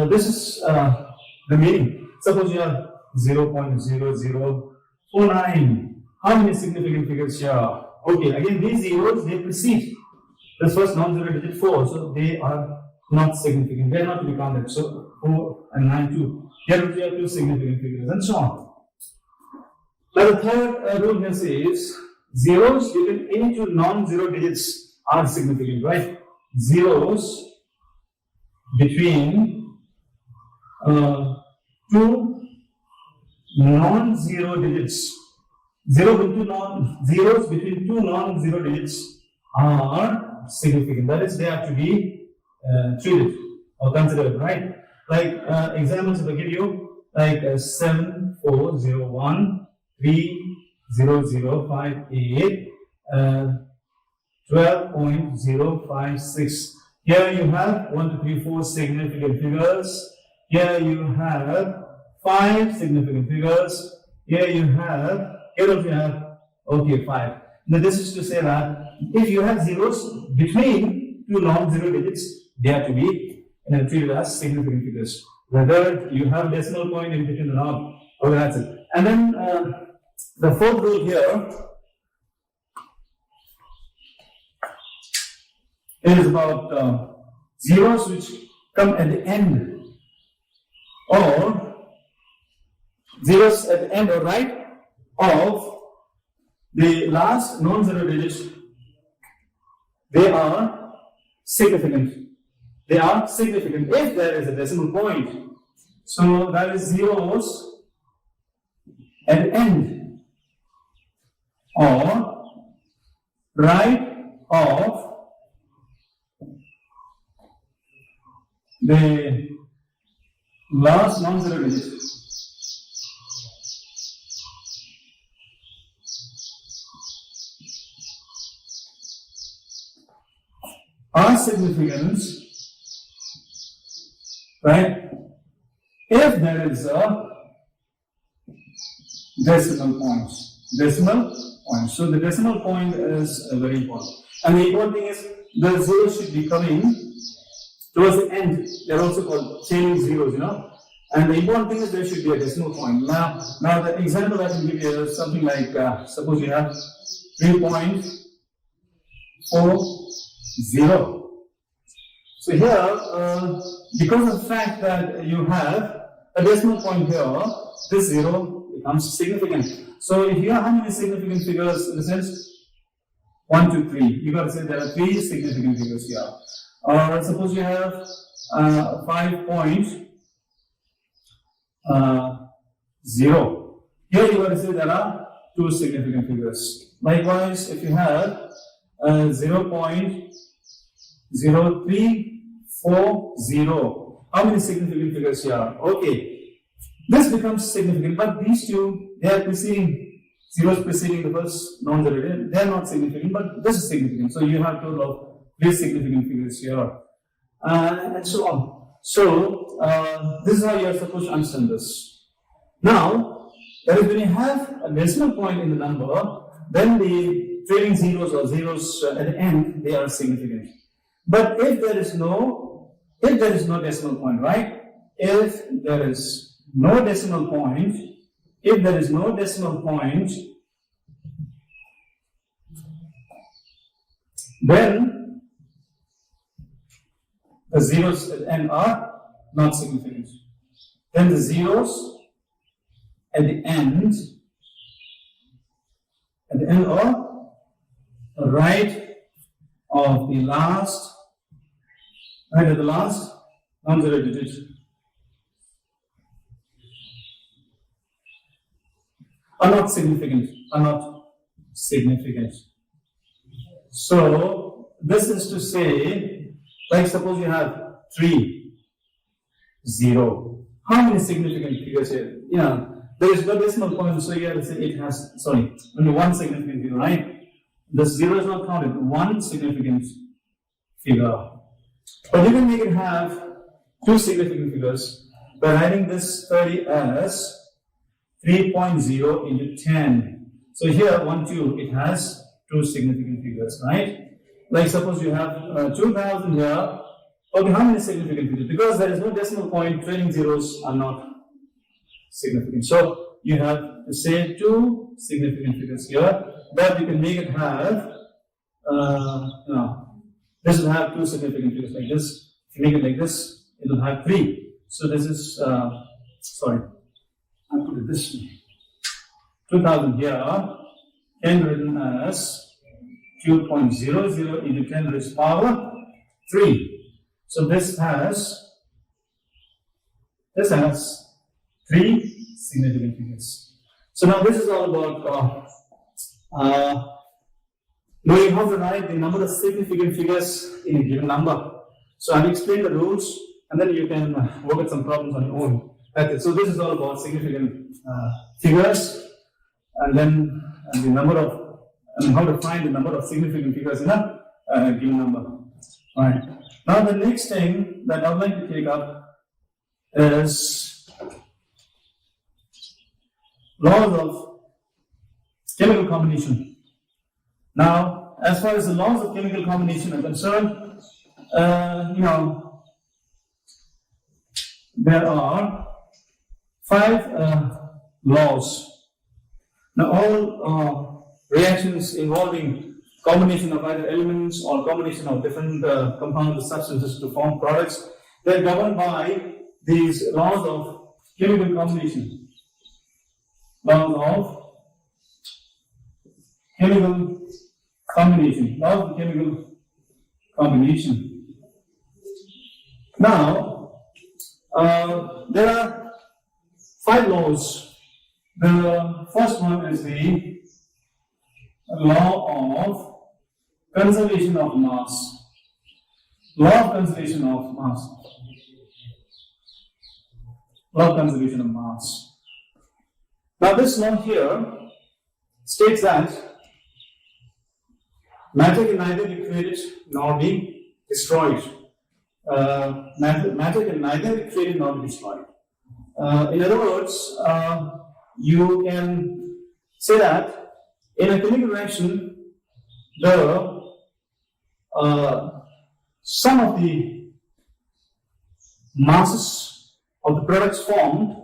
this is the meaning. Suppose you have 0.0049. How many significant figures here? Okay, again these zeros, they precede the first non-zero digit 4, so they are not significant. They are not to be counted. So 4 and 9 2. Here we have two significant figures, and so on. Now the third rule here says zeros between any two non-zero digits are significant, right? Zeros between two non-zero digits. Zeros between two non-zero digits are significant. That is, they have to be treated or considered, right? Like examples if I give you, like 7401 30058 12.056. Here you have 1, 2, 3, 4 significant figures. Here you have 5 significant figures. Here you have, okay, 5. Now this is to say that if you have zeros between two non-zero digits, they have to be treated as significant figures. Whether you have decimal point in between or not, okay, that's it. And then the fourth rule here is about zeros which come at the end, or zeros at the end or right of the last non-zero digits. They are significant. They are significant if there is a decimal point. So that is zeros at the end or right of the last non-zero digit. Are significant, right, if there is a decimal point. So the decimal point is very important. And the important thing is the zeros should be coming towards the end. They're also called chaining zeros, And the important thing is there should be a decimal point. Now the example I can give you is something like, suppose you have 3.40. So here, because of the fact that you have a decimal point here, this zero becomes significant. So if you have how many significant figures in the sense? 1, 2, 3. You got to say there are 3 significant figures here. Or suppose you have 5.0. Here you got to say there are 2 significant figures. Likewise, if you have 0.0340, how many significant figures here? Okay, this becomes significant, but these two, they are preceding, zeros preceding the first non-zero digit. They are not significant, but this is significant. So you have total of 3 significant figures here, and so on. So this is how you are supposed to understand this. Now, that is when you have a decimal point in the number, then the trailing zeros or zeros at the end, they are significant. But if there is no decimal point, right? If there is no decimal point, then the zeros at the end are not significant. Then the zeros at the end are right of the last non-zero digit. Are not significant. So this is to say, like suppose you have 3, 0. How many significant figures here? There is no decimal point, so you have to say it has, only 1 significant figure, right? The 0 is not counted, 1 significant figure. But you can make it have 2 significant figures by writing this 30 as 3.0 into 10. So here 1, 2, it has two significant figures, right? Like suppose you have 2000 here. Okay, how many significant figures? Because there is no decimal point, trailing zeros are not significant. So you have to say two significant figures here, but you can make it have, this will have two significant figures like this. If you make it like this, it will have 3. So this is, sorry, I'll put it this way. 2000 here can be written as 2.00 into 10 raised to the power 3. So this has 3 significant figures. So now this is all about knowing how to write the number of significant figures in a given number. So I've explained the rules, and then you can work at some problems on your own. Okay, so this is all about significant figures, and then the number of, and how to find the number of significant figures in a given number. All right. Now the next thing that I would like to take up is laws of chemical combination. Now, as far as the laws of chemical combination are concerned, there are 5 laws. Now, all reactions involving combination of either elements or combination of different compound substances to form products, they are governed by these laws of chemical combination. Laws of chemical combination. Laws of chemical combination. Now, there are 5 laws. The first one is the law of conservation of mass. Law of conservation of mass. Law of conservation of mass. Now this law here states that matter can neither be created nor be destroyed. Matter can neither be created nor be destroyed. In other words, you can say that in a chemical reaction, the sum of the masses of the products formed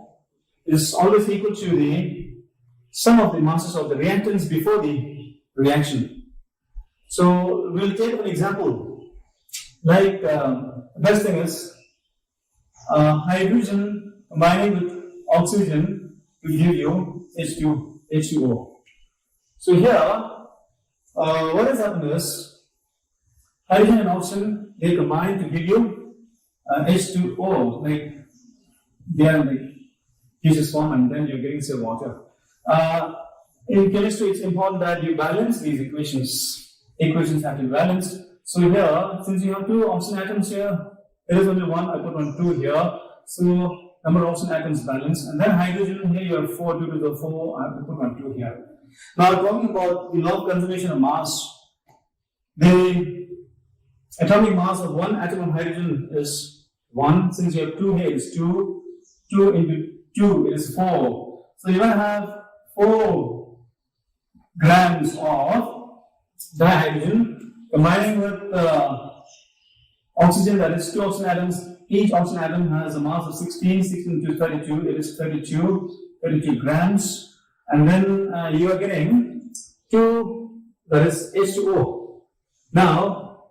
is always equal to the sum of the masses of the reactants before the reaction. So we'll take an example. Like the best thing is hydrogen combining with oxygen will give you H2O. So here, what has happened is hydrogen and oxygen, they combine to give you H2O, like they are like gaseous form, and then you're getting say water. In chemistry, it's important that you balance these equations. Equations have to be balanced. So here, since you have 2 oxygen atoms here, there is only 1. I put on 2 here. So number of oxygen atoms balanced, and then hydrogen here you have 4. 2 to the 4. I have to put on 2 here. Now, talking about the law of conservation of mass, the atomic mass of one atom of hydrogen is 1. Since you have 2 here, it's 2. 2 into 2 is 4. So you're going to have 4 grams of dihydrogen combining with oxygen, that is 2 oxygen atoms. Each oxygen atom has a mass of 16. 16 to 32, it is 32 grams. And then you are getting 2, that is H2O. Now,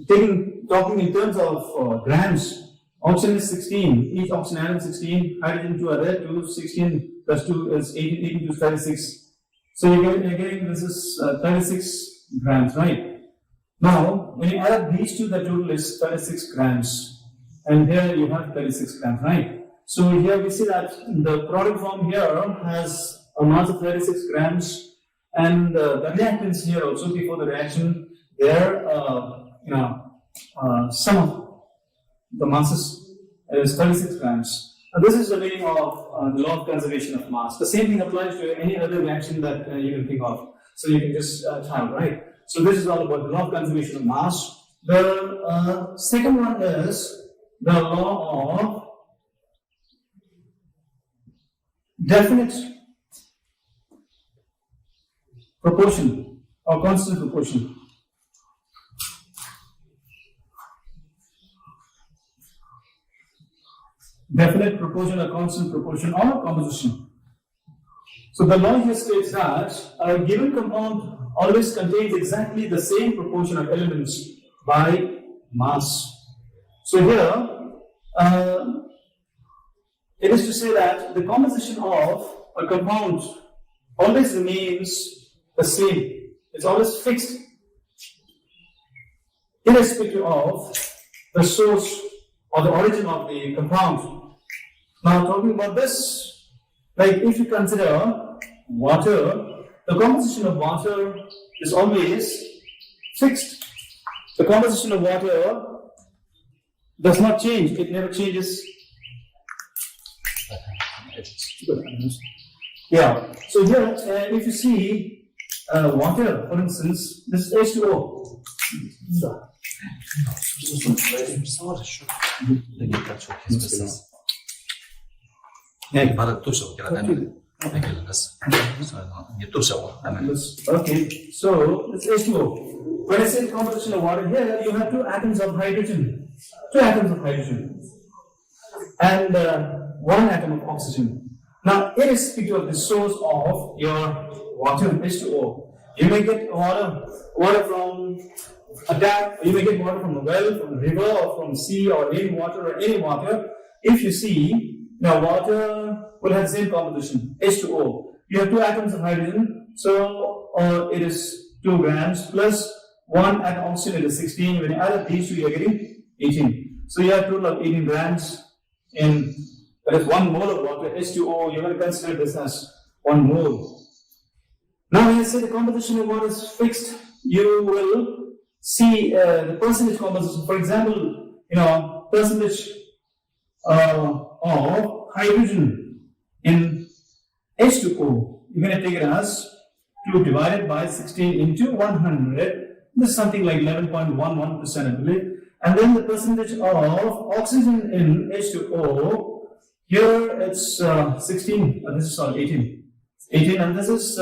talking in terms of grams, oxygen is 16, each oxygen atom 16, hydrogen 2 are there, 2, 16 plus 2 is 18, 18 to 36. So you're getting this is 36 grams, right? Now, when you add up these two, the total is 36 grams. And here you have 36 grams, right? So here we see that the product form here has a mass of 36 grams, and the reactants here also before the reaction, their sum of the masses is 36 grams. This is the meaning of the law of conservation of mass. The same thing applies to any other reaction that you can think of. So you can just tell, right? So this is all about the law of conservation of mass. The second one is the law of definite proportion or constant proportion. Definite proportion or constant proportion or composition. So the law here states that a given compound always contains exactly the same proportion of elements by mass. So here, it is to say that the composition of a compound always remains the same. It's always fixed, irrespective of the source or the origin of the compound. Now, talking about this, like if you consider water, the composition of water is always fixed. The composition of water does not change, it never changes. Yeah, so here, if you see water, for instance, this is H2O. Okay, so it's H2O. When I say composition of water, here you have two atoms of hydrogen, and one atom of oxygen. Now, irrespective of the source of your water, H2O, you may get water from a tap, you may get water from a well, from a river, or from sea, or rainwater, or any water. If you see, now water will have the same composition, H2O. You have two atoms of hydrogen, so it is 2 grams plus 1 atom of oxygen, it is 16. When you add up these two, you are getting 18. So you have a total of 18 grams in, that is 1 mole of water, H2O. You're going to consider this as 1 mole. Now, when I say the composition of water is fixed, you will see the percentage composition. For example, percentage of hydrogen in H2O. You're going to take it as 2 divided by 16 into 100. This is something like 11.11%, I believe. And then the percentage of oxygen in H2O, here it's 16, this is 18. 18, and this is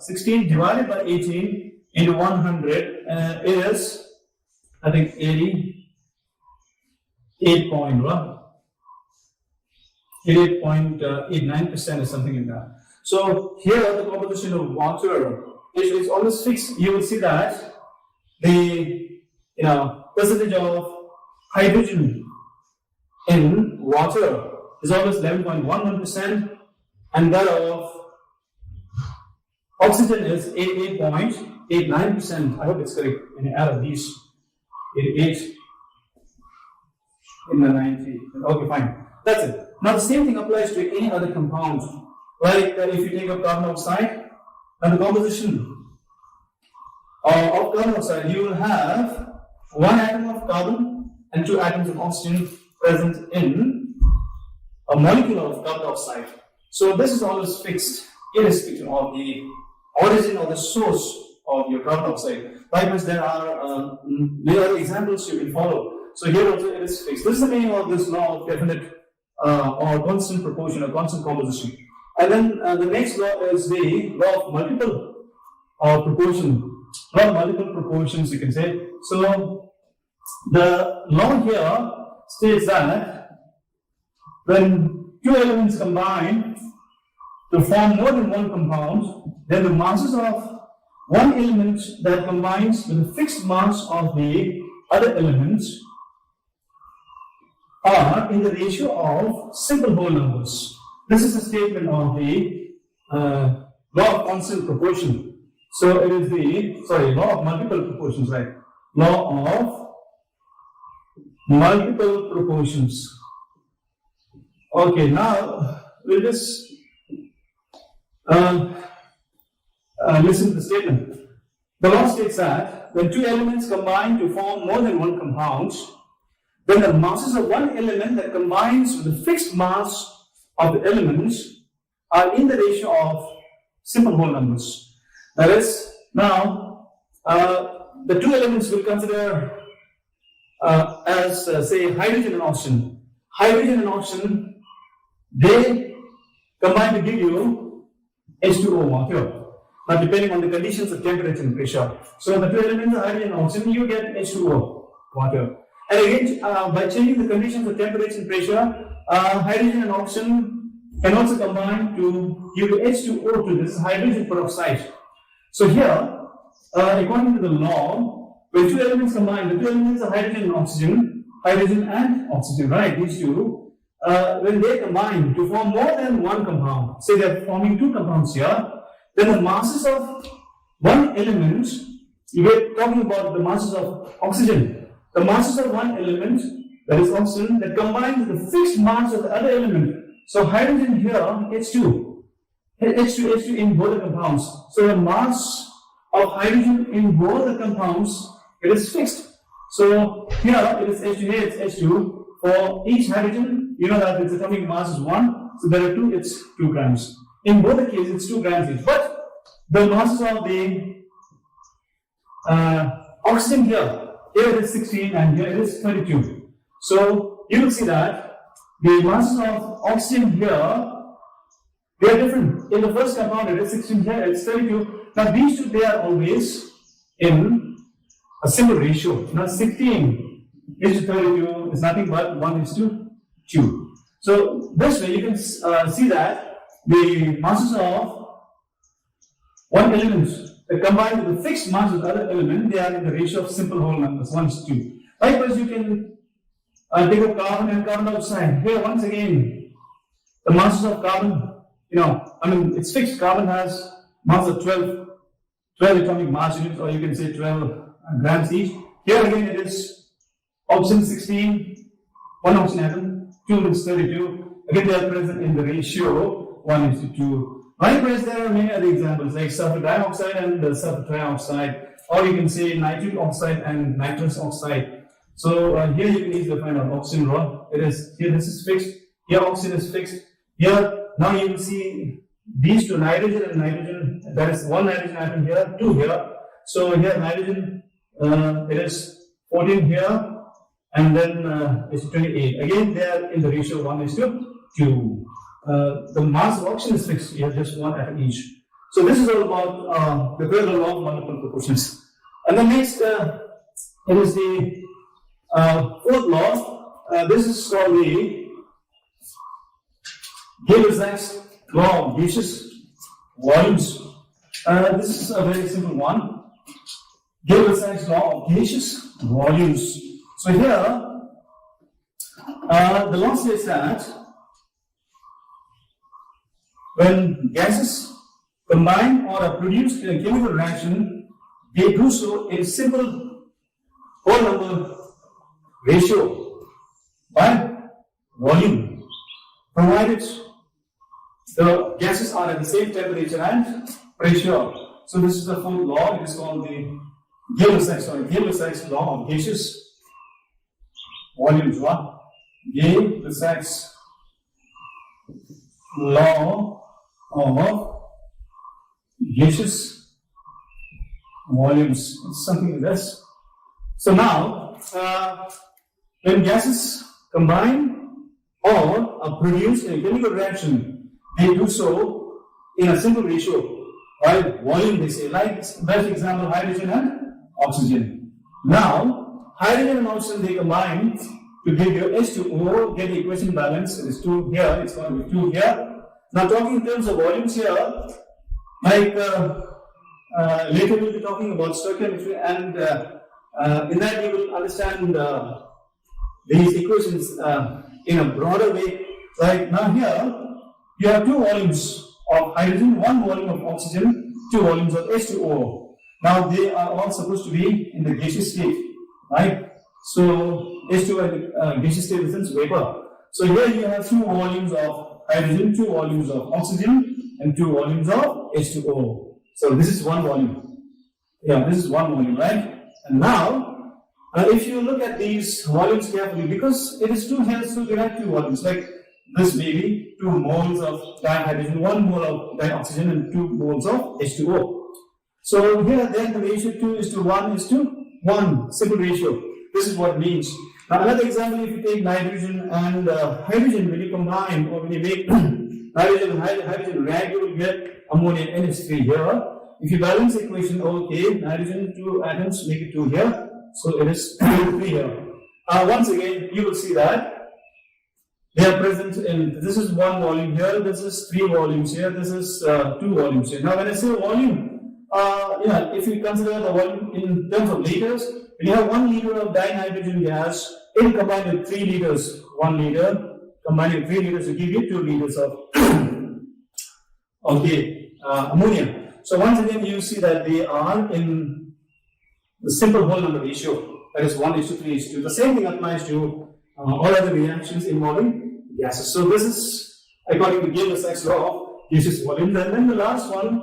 16 divided by 18 into 100 is, I think, 88.89% or something like that. So here the composition of water is always fixed. You will see that the percentage of hydrogen in water is always 11.11%, and that of oxygen is 88.89%. I hope it's correct. When you add up these, 88 in the 90. Okay, fine. That's it. Now the same thing applies to any other compound. Like if you take up carbon dioxide, and the composition of carbon dioxide, you will have 1 atom of carbon and 2 atoms of oxygen present in a molecule of carbon dioxide. So this is always fixed, irrespective of the origin or the source of your carbon dioxide. Likewise, there are examples you can follow. So here also it is fixed. This is the meaning of this law of definite or constant proportion or constant composition. And then the next law is the law of multiple proportion. Law of multiple proportions, you can say. So the law here states that when 2 elements combine to form more than 1 compound, then the masses of one element that combines with the fixed mass of the other elements are in the ratio of simple whole numbers. This is a statement of the law of constant proportion. So it is the, law of multiple proportions, right? Law of multiple proportions. Okay, now we'll just listen to the statement. The law states that when 2 elements combine to form more than 1 compound, then the masses of one element that combines with the fixed mass of the elements are in the ratio of simple whole numbers. That is, now the 2 elements we'll consider as say hydrogen and oxygen. Hydrogen and oxygen, they combine to give you H2O water. Now, depending on the conditions of temperature and pressure. So, the two elements are hydrogen and oxygen, you get H2O, water. And again, by changing the conditions of temperature and pressure, hydrogen and oxygen can also combine to give H2O2. This is hydrogen peroxide. So here, according to the law, when two elements combine, the two elements are hydrogen and oxygen, right? These two, when they combine to form more than one compound, say they are forming two compounds here, then the masses of one element, you get talking about the masses of oxygen, the masses of one element, that is oxygen, that combines with the fixed mass of the other element. So hydrogen here, H2 in both the compounds. So the mass of hydrogen in both the compounds, it is fixed. So here it is H2, here it's H2. For each hydrogen, you know that its atomic mass is 1, so there are 2, it's 2 grams. In both the cases, it's 2 grams each. But the masses of the oxygen here it is 16 and here it is 32. So you will see that the masses of oxygen here, they are different. In the first compound, it is 16, here it's 32. Now these two, they are always in a similar ratio. Now 16 is to 32 is nothing but 1 is to 2. So this way you can see that the masses of one element that combined with the fixed mass of the other element, they are in the ratio of simple whole numbers, 1 is to 2. Likewise, you can take up carbon and carbon dioxide. Here once again, the masses of carbon, it's fixed. Carbon has mass of 12 atomic mass units, or you can say 12 grams each. Here again it is oxygen 16, 1 oxygen atom, 2 is 32. Again they are present in the ratio 1 is to 2. Likewise, there are many other examples like sulfur dioxide and sulfur trioxide, or you can say nitric oxide and nitrous oxide. So here you can easily find out oxygen raw. It is here. This is fixed. Here oxygen is fixed. Here now you will see these two, nitrogen and nitrogen. That is one nitrogen atom here, 2 here. So here nitrogen it is 14 here, and then it's 28. Again they are in the ratio 1 is to 2. The mass of oxygen is fixed. You have just 1 atom each. So this is all about the third law of multiple proportions. And the next it is the fourth law. This is called the Gill-Sachs law of gaseous volumes. This is a very simple one. Gill-Sachs law of gaseous volumes. So here, the law says that when gases combine or are produced in a chemical reaction, they do so in simple whole number ratio by volume, provided the gases are at the same temperature and pressure. So this is the fourth law. It is called the Gill-Sachs law of gaseous volumes. What? Gill-Sachs law of gaseous volumes. It's something like this. So now, when gases combine or are produced in a chemical reaction, they do so in a simple ratio by volume, they say. Like best example, hydrogen and oxygen. Now, hydrogen and oxygen, they combine to give you H2O, get the equation balance. It is 2 here, it's going to be 2 here. Now, talking in terms of volumes here, like later we'll be talking about stoichiometry, and in that you will understand these equations in a broader way. Like now here, you have 2 volumes of hydrogen, 1 volume of oxygen, 2 volumes of H2O. Now they are all supposed to be in the gaseous state, right? So H2O gaseous state is vapor. So here you have 2 volumes of hydrogen, 2 volumes of oxygen, and 2 volumes of H2O. So this is 1 volume. Yeah, this is 1 volume, right? And now, if you look at these volumes carefully, because it is 2 here, so you have 2 volumes. Like this may be 2 moles of dihydrogen, 1 mole of dioxygen, and 2 moles of H2O. So here, then the ratio 2 is to 1 is to 1, simple ratio. This is what it means. Now, another example, if you take nitrogen and hydrogen, when you combine or when you make nitrogen and hydrogen react, you will get ammonia NH3 here. if you balance the equation, okay, nitrogen 2 atoms make it 2 here, so it is 3 here. Once again, you will see that they are present in, this is 1 volume here, this is 3 volumes here, this is 2 volumes here. Now when I say volume, if you consider the volume in terms of liters, when you have 1 liter of dinitrogen gas, it will combine with 3 liters, 1 liter, combining with 3 liters will give you 2 liters of ammonia. So once again, you see that they are in the simple whole number ratio, that is 1:3:2. The same thing applies to all other reactions involving gases. So this is according to Gibbs-Sachs law of gaseous volumes. And then the last one,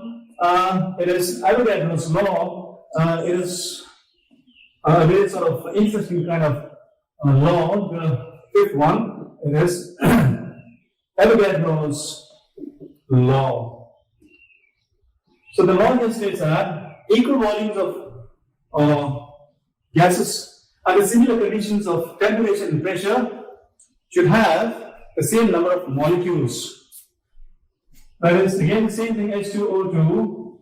it is Avogadro's law. It is a very sort of interesting kind of law. The fifth one, it is Avogadro's law. So the law here states that equal volumes of gases under similar conditions of temperature and pressure should have the same number of molecules. That is again the same thing, H2O2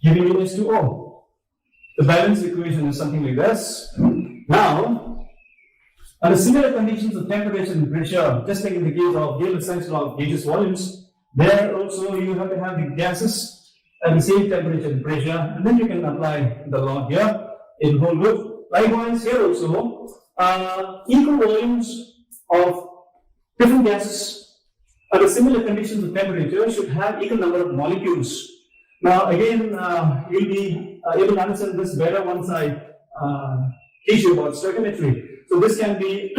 giving you H2O. The balance equation is something like this. Now, under similar conditions of temperature and pressure, just like in the case of Gibbs-Sachs law of gaseous volumes, there also you have to have the gases at the same temperature and pressure, and then you can apply the law here in whole group. Likewise, here also, equal volumes of different gases under similar conditions of temperature should have equal number of molecules. Now, again, you'll be able to understand this better once I teach you about stoichiometry. So this can be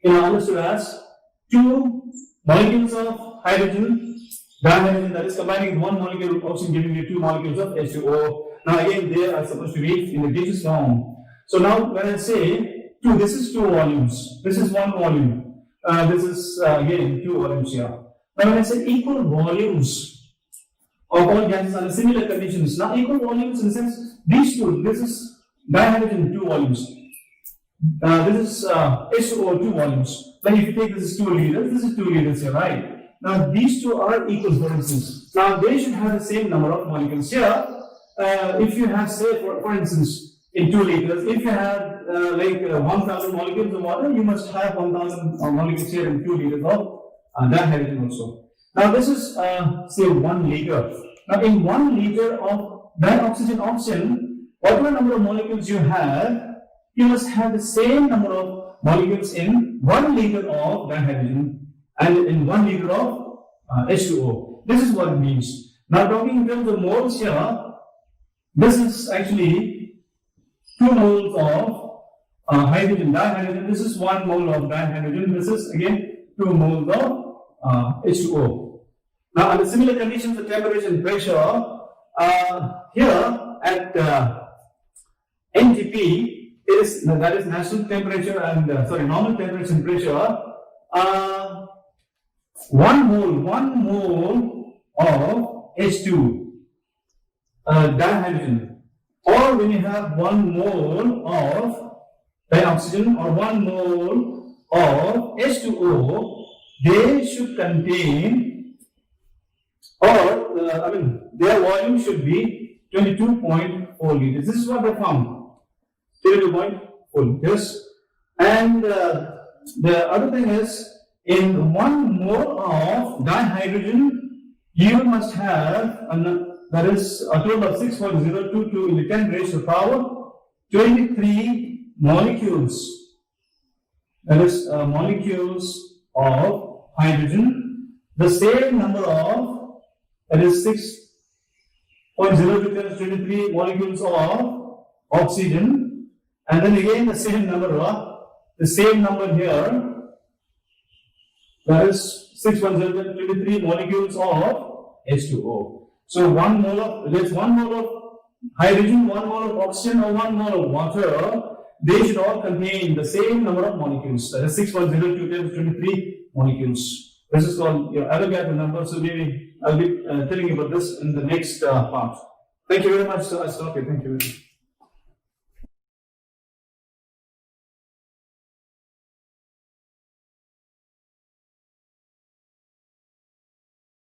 understood as 2 molecules of hydrogen, dihydrogen, that is combining with 1 molecule of oxygen, giving you 2 molecules of H2O. Now again, they are supposed to be in the gaseous form. So now when I say 2, this is 2 volumes, this is 1 volume, this is again 2 volumes here. Now when I say equal volumes of all gases under similar conditions, now equal volumes in the sense, these 2, this is dihydrogen 2 volumes, this is H2O 2 volumes. Then if you take this is 2 liters, this is 2 liters here, right? Now these 2 are equal, for instance. Now they should have the same number of molecules here. If you have, say, for instance, in 2 liters, if you have 1,000 molecules of water, you must have 1,000 molecules here in 2 liters of dihydrogen also. Now this is, say, 1 liter. Now in 1 liter of dioxygen, whatever number of molecules you have, you must have the same number of molecules in 1 liter of dihydrogen and in 1 liter of H2O. This is what it means. Now talking in terms of moles here, this is actually 2 moles of hydrogen, dihydrogen. This is 1 mole of dihydrogen. This is again 2 moles of H2O. Now, under similar conditions of temperature and pressure, here at NTP, that is national temperature and normal temperature and pressure. 1 mole of H2. Dihydrogen, or when you have 1 mole of dioxygen or 1 mole of H2O, they should contain, their volume should be 22.4 liters. This is what they found, 22.4 liters. And the other thing is, in 1 mole of dihydrogen, you must have that is a total of 6.022 in the 10 raised to the power 23 molecules. That is molecules of hydrogen. The same number of, that is 6.022 times 23 molecules of oxygen. And then again the same number here, that is 6.023 molecules of H2O. So 1 mole of hydrogen, 1 mole of oxygen, or 1 mole of water, they should all contain the same number of molecules. That is 6.02 times 23 molecules. This is called your Avogadro number. So maybe I'll be telling you about this in the next part. Thank you very much. So I stop here. Thank you very much.